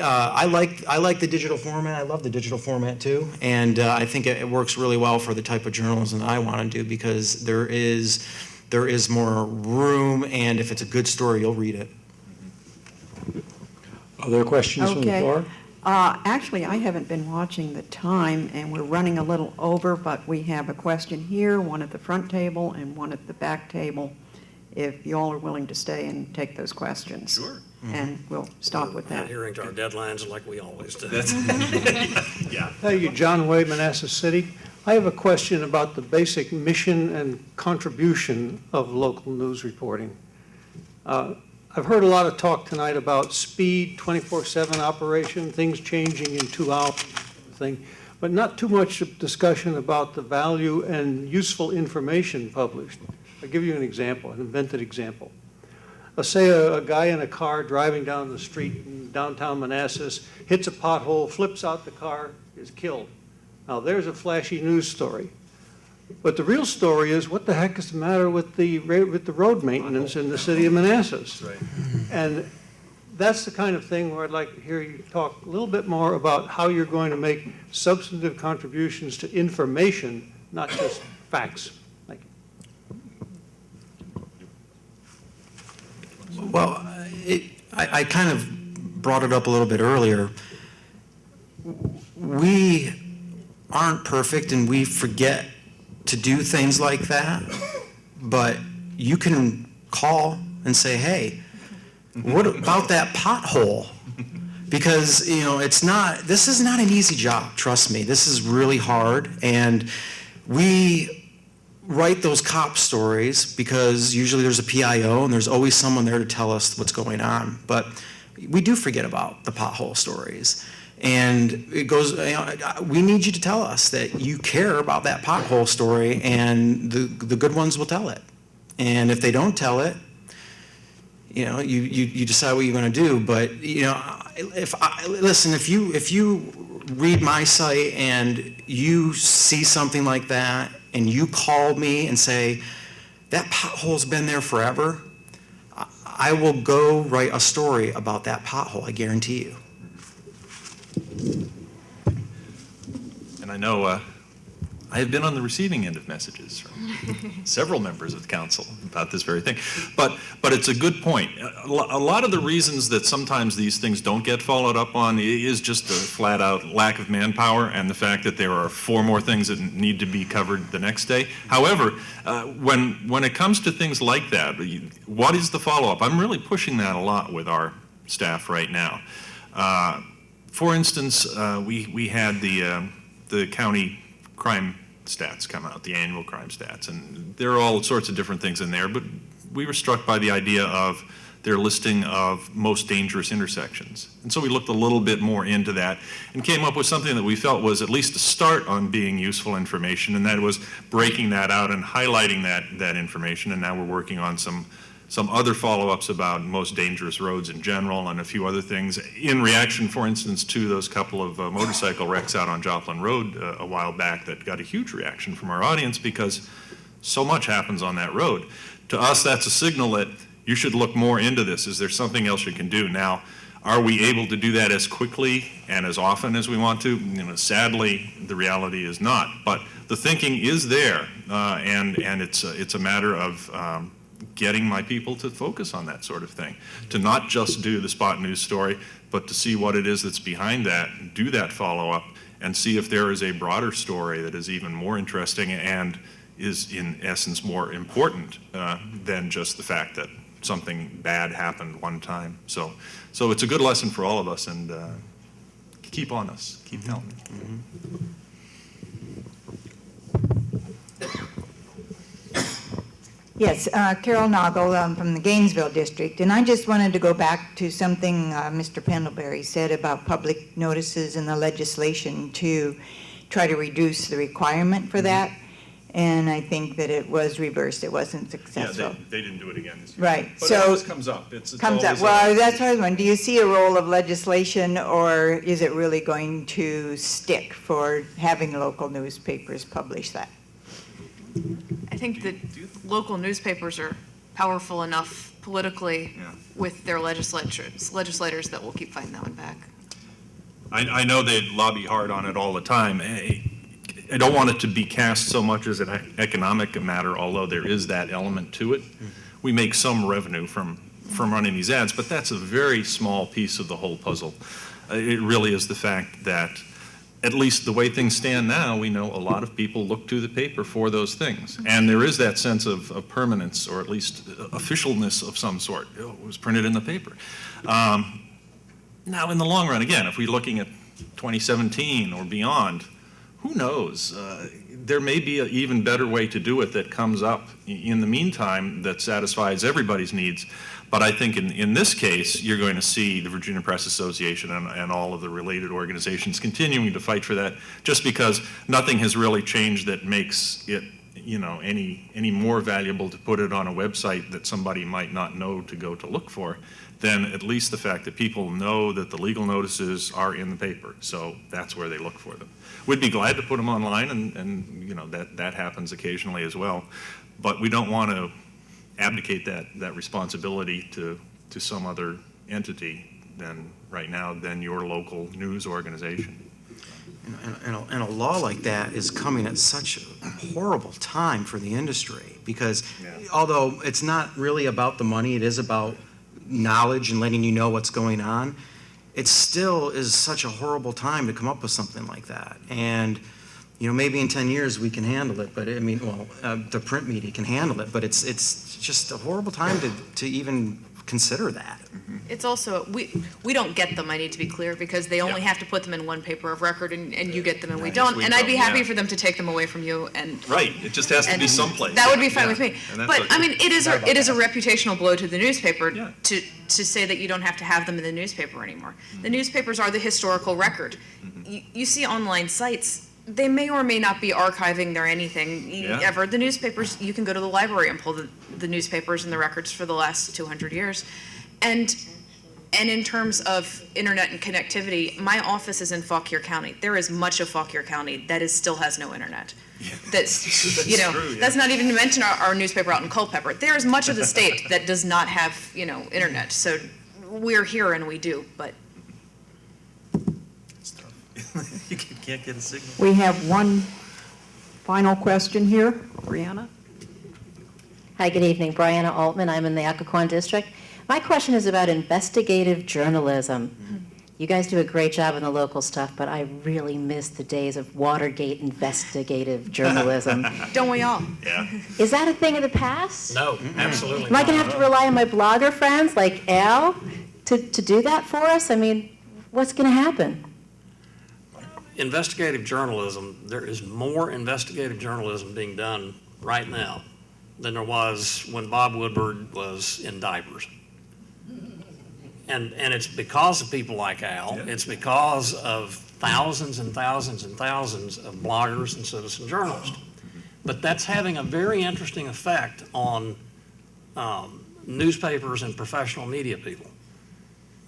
I like the digital format. I love the digital format too, and I think it works really well for the type of journalism that I want to do, because there is more room, and if it's a good story, you'll read it. Other questions from the Okay. floor? Actually, I haven't been watching the time, and we're running a little over, but we have a question here, one at the front table and one at the back table, if y'all are willing to stay and take those questions. Sure. And we'll stop with that. Adhering to our deadlines like we always do. Yeah. Thank you, John Wade, Manassas City. I have a question about the basic mission and contribution of local news reporting. I've heard a lot of talk tonight about speed, 24/7 operation, things changing in 2 hours, but not too much discussion about the value and useful information published. I'll give you an example, an invented example. Let's say a guy in a car driving down the street in downtown Manassas, hits a pothole, flips out the car, is killed. Now, there's a flashy news story. But the real story is, what the heck is the matter with the road maintenance in the city of Manassas? Right. And that's the kind of thing where I'd like to hear you talk a little bit more about how you're going to make substantive contributions to information, not just facts. Thank you. Well, I kind of brought it up a little bit earlier. We aren't perfect, and we forget to do things like that, but you can call and say, hey, what about that pothole? Because, this is not an easy job, trust me. This is really hard, and we write those cop stories because usually there's a PIO and there's always someone there to tell us what's going on. But we do forget about the pothole stories. And it goes, we need you to tell us that you care about that pothole story, and the good ones will tell it. And if they don't tell it, you decide what you're going to do. But if you read my site and you see something like that, and you call me and say that pothole's been there forever, I will go write a story about that pothole. I guarantee you. And I know I have been on the receiving end of messages from several members of the council about this very thing. But it's a good point. A lot of the reasons that sometimes these things don't get followed up on is just a flat out lack of manpower and the fact that there are 4 more things that need to be covered the next day. However, when it comes to things like that, what is the follow-up? I'm really pushing that a lot with our staff right now. For instance, we had the county crime stats come out, the annual crime stats, and there are all sorts of different things in there, but we were struck by the idea of their listing of most dangerous intersections. And so we looked a little bit more into that and came up with something that we felt was at least a start on being useful information, and that was breaking that out and highlighting that information. And now we're working on some other follow-ups about most dangerous roads in general and a few other things in reaction, for instance, to those couple of motorcycle wrecks out on Joplin Road a while back that got a huge reaction from our audience because so much happens on that road. To us, that's a signal that you should look more into this. Is there something else you can do? Now, are we able to do that as quickly and as often as we want to? Sadly, the reality is not. But the thinking is there, and it's a matter of getting my people to focus on that sort of thing, to not just do the spot news story, but to see what it is that's behind that, do that follow-up, and see if there is a broader story that is even more interesting and is in essence more important than just the fact that something bad happened one time. So it's a good lesson for all of us, and keep on us, keep telling me. Mm-hmm. Yes, Carol Noggle from the Gainesville District, and I just wanted to go back to something Mr. Pendlebury said about public notices and the legislation to try to reduce the requirement for that, and I think that it was reversed, it wasn't successful. Yeah, they didn't do it again this year. Right, But so. it always comes up. It's Comes up, always well, that's what I was wondering, do you see a role of legislation, or is it really going to stick for having local newspapers publish that? I think that local newspapers are powerful enough politically with their legislators that will keep fighting that one back. I know they lobby hard on it all the time. I don't want it to be cast so much as an economic matter, although there is that element to it. We make some revenue from running these ads, but that's a very small piece of the whole puzzle. It really is the fact that, at least the way things stand now, we know a lot of people look to the paper for those things. And there is that sense of permanence, or at least officialness of some sort. It was printed in the paper. Now, in the long run, again, if we're looking at 2017 or beyond, who knows? There may be an even better way to do it that comes up in the meantime that satisfies everybody's needs. But I think in this case, you're going to see the Virginia Press Association and all of the related organizations continuing to fight for that, just because nothing has really changed that makes it, any more valuable to put it on a website that somebody might not know to go to look for, than at least the fact that people know that the legal notices are in the paper. So that's where they look for them. We'd be glad to put them online, and that happens occasionally as well. But we don't want to abdicate that responsibility to some other entity than your local news organization. And a law like that is coming at such a horrible time for the industry, because although it's not really about the money, it is about knowledge and letting you know what's going on, it still is such a horrible time to come up with something like that. And maybe in 10 years we can handle it, but the print media can handle it, but it's just a horrible time to even consider that. It's also, we don't get them, I need to be clear, because they only have to put them in one paper of record, and you get them and we Right. don't. We And I'd be don't, happy yeah. for them to take them away from you and. Right, it just has to be and someplace. That would be fine Yeah. with me. And that's But, okay. I mean, it is Sorry about it is a that. reputational blow to the newspaper Yeah. to say that you don't have to have them in the newspaper anymore. The newspapers are the historical record. You see online sites, they may or may not be archiving their anything Yeah. ever. The newspapers, you can go to the library and pull the newspapers and the records for the last 200 years. And in terms of internet and connectivity, my office is in Fauquier County. There is much of Fauquier County that still has no internet. That's, you know, true, yeah. that's not even to mention our newspaper out in Culpeper. There is much of the state that does not have, you know, internet. So we're here and we do, but It's tough. You can't get a signal. We have one final question here. Brianna? Hi, good evening. Brianna Altman. I'm in the Occoquan District. My question is about investigative journalism. You guys do a great job in the local stuff, but I really miss the days of Watergate investigative journalism. don't we all? Yeah. Is that a thing of the past? No, absolutely Am I going to not. have to rely on my blogger friends like Al to do that for us? I mean, what's going to happen? Investigative journalism, there is more investigative journalism being done right now than there was when Bob Woodward was in diapers. And it's because of people like Al. Yeah. It's because of thousands and thousands and thousands of bloggers and citizen journalists. But that's having a very interesting effect on newspapers and professional media people.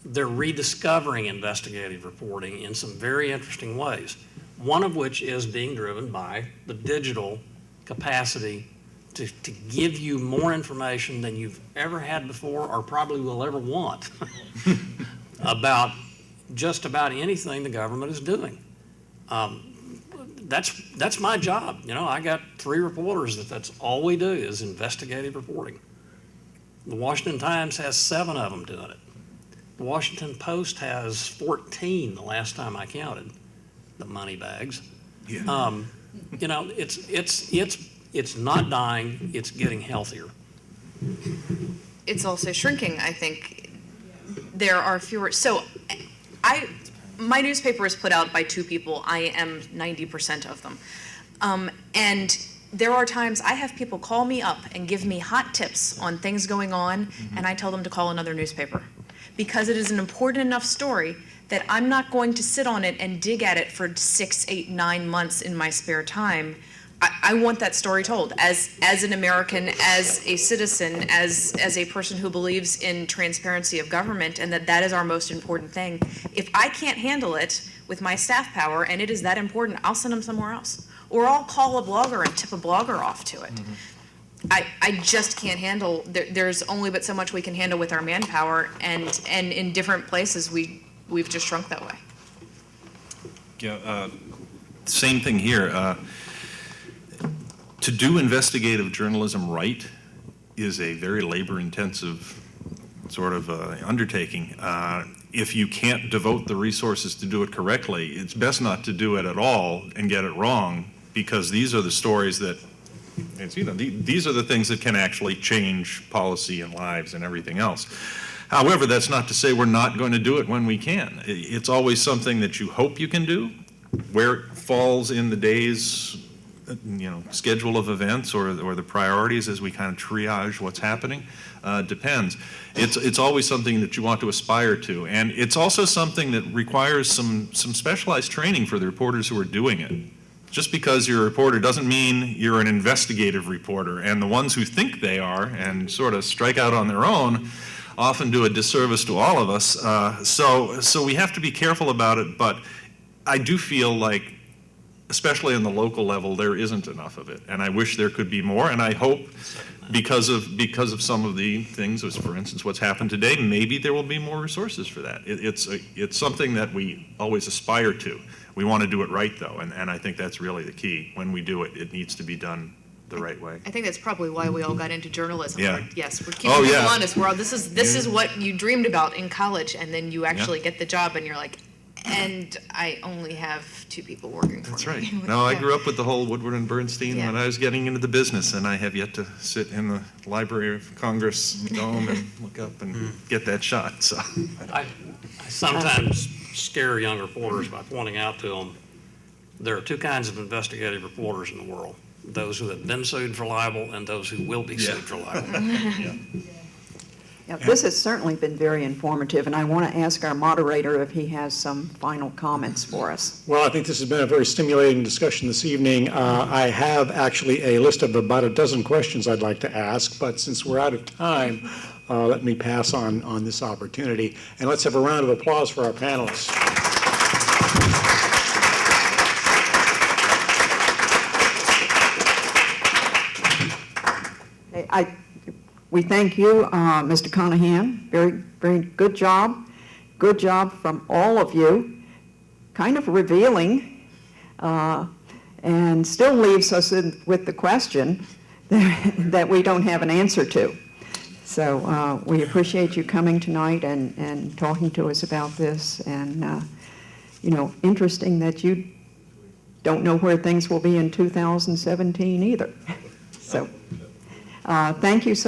They're rediscovering investigative reporting in some very interesting ways, one of which is being driven by the digital capacity to give you more information than you've ever had before or probably will ever want about just about anything the government is doing. That's my job. You know, I got 3 reporters that's all we do is investigative reporting. The Washington Times has 7 of them doing it. The Washington Post has 14 the last time I counted, the money bags. Yeah. You know, it's not dying, it's getting healthier. It's also shrinking, I think. There are fewer, so my newspaper is put out by 2 people. I am 90% of them. And there are times I have people call me up and give me hot tips on things going on, and I tell them to call another newspaper. Because it is an important enough story that I'm not going to sit on it and dig at it for 6, 8, 9 months in my spare time. I want that story told as an American, as a citizen, as a person who believes in transparency of government, and that is our most important thing. If I can't handle it with my staff power and it is that important, I'll send them somewhere else. Or I'll call a blogger and tip a blogger off to it. I just can't handle, there's only but so much we can handle with our manpower, and in different places we've just shrunk that way. Yeah, same thing here. To do investigative journalism right is a very labor-intensive sort of undertaking. If you can't devote the resources to do it correctly, it's best not to do it at all and get it wrong, because these are the stories that, it's, you know, these are the things that can actually change policy and lives and everything else. However, that's not to say we're not going to do it when we can. It's always something that you hope you can do. Where it falls in the day's, you know, schedule of events or the priorities as we kind of triage what's happening depends. It's always something that you want to aspire to, and it's also something that requires some specialized training for the reporters who are doing it. Just because you're a reporter doesn't mean you're an investigative reporter, and the ones who think they are and sort of strike out on their own often do a disservice to all of us. So we have to be careful about it, but I do feel like, especially on the local level, there isn't enough of it, and I wish there could be more, and I hope because of some of the things, as for instance what's happened today, maybe there will be more resources for that. It's something that we always aspire to. We want to do it right, though, and I think that's really the key. When we do it, it needs to be done the right way. I think that's probably why we all got into journalism. Yeah. Yes, we're keeping people honest. This is what you dreamed about in college, and then you actually get the job, and you're like, And I only have 2 people working for me. That's right. No, I grew up with the whole Woodward and Bernstein when Yeah. I was getting into the business, and I have yet to sit in the Library of Congress dome and look up and get that shot, so. I sometimes scare young reporters by pointing out to them, there are 2 kinds of investigative reporters in the world, those who have been sued for libel and those who will be sued for libel. Yeah, this has certainly been very informative, and I want to ask our moderator if he has some final comments for us. Well, I think this has been a very stimulating discussion this evening. I have actually a list of about a dozen questions I'd like to ask, but since we're out of time, let me pass on this opportunity. And let's have a round of applause for our panelists. We thank you, Mr. Conahan. Very, very good job. Good job from all of you. Kind of revealing, and still leaves us with the question that we don't have an answer to. So we appreciate you coming tonight and talking to us about this. And, interesting that you don't know where things will be in 2017 either. So thank you so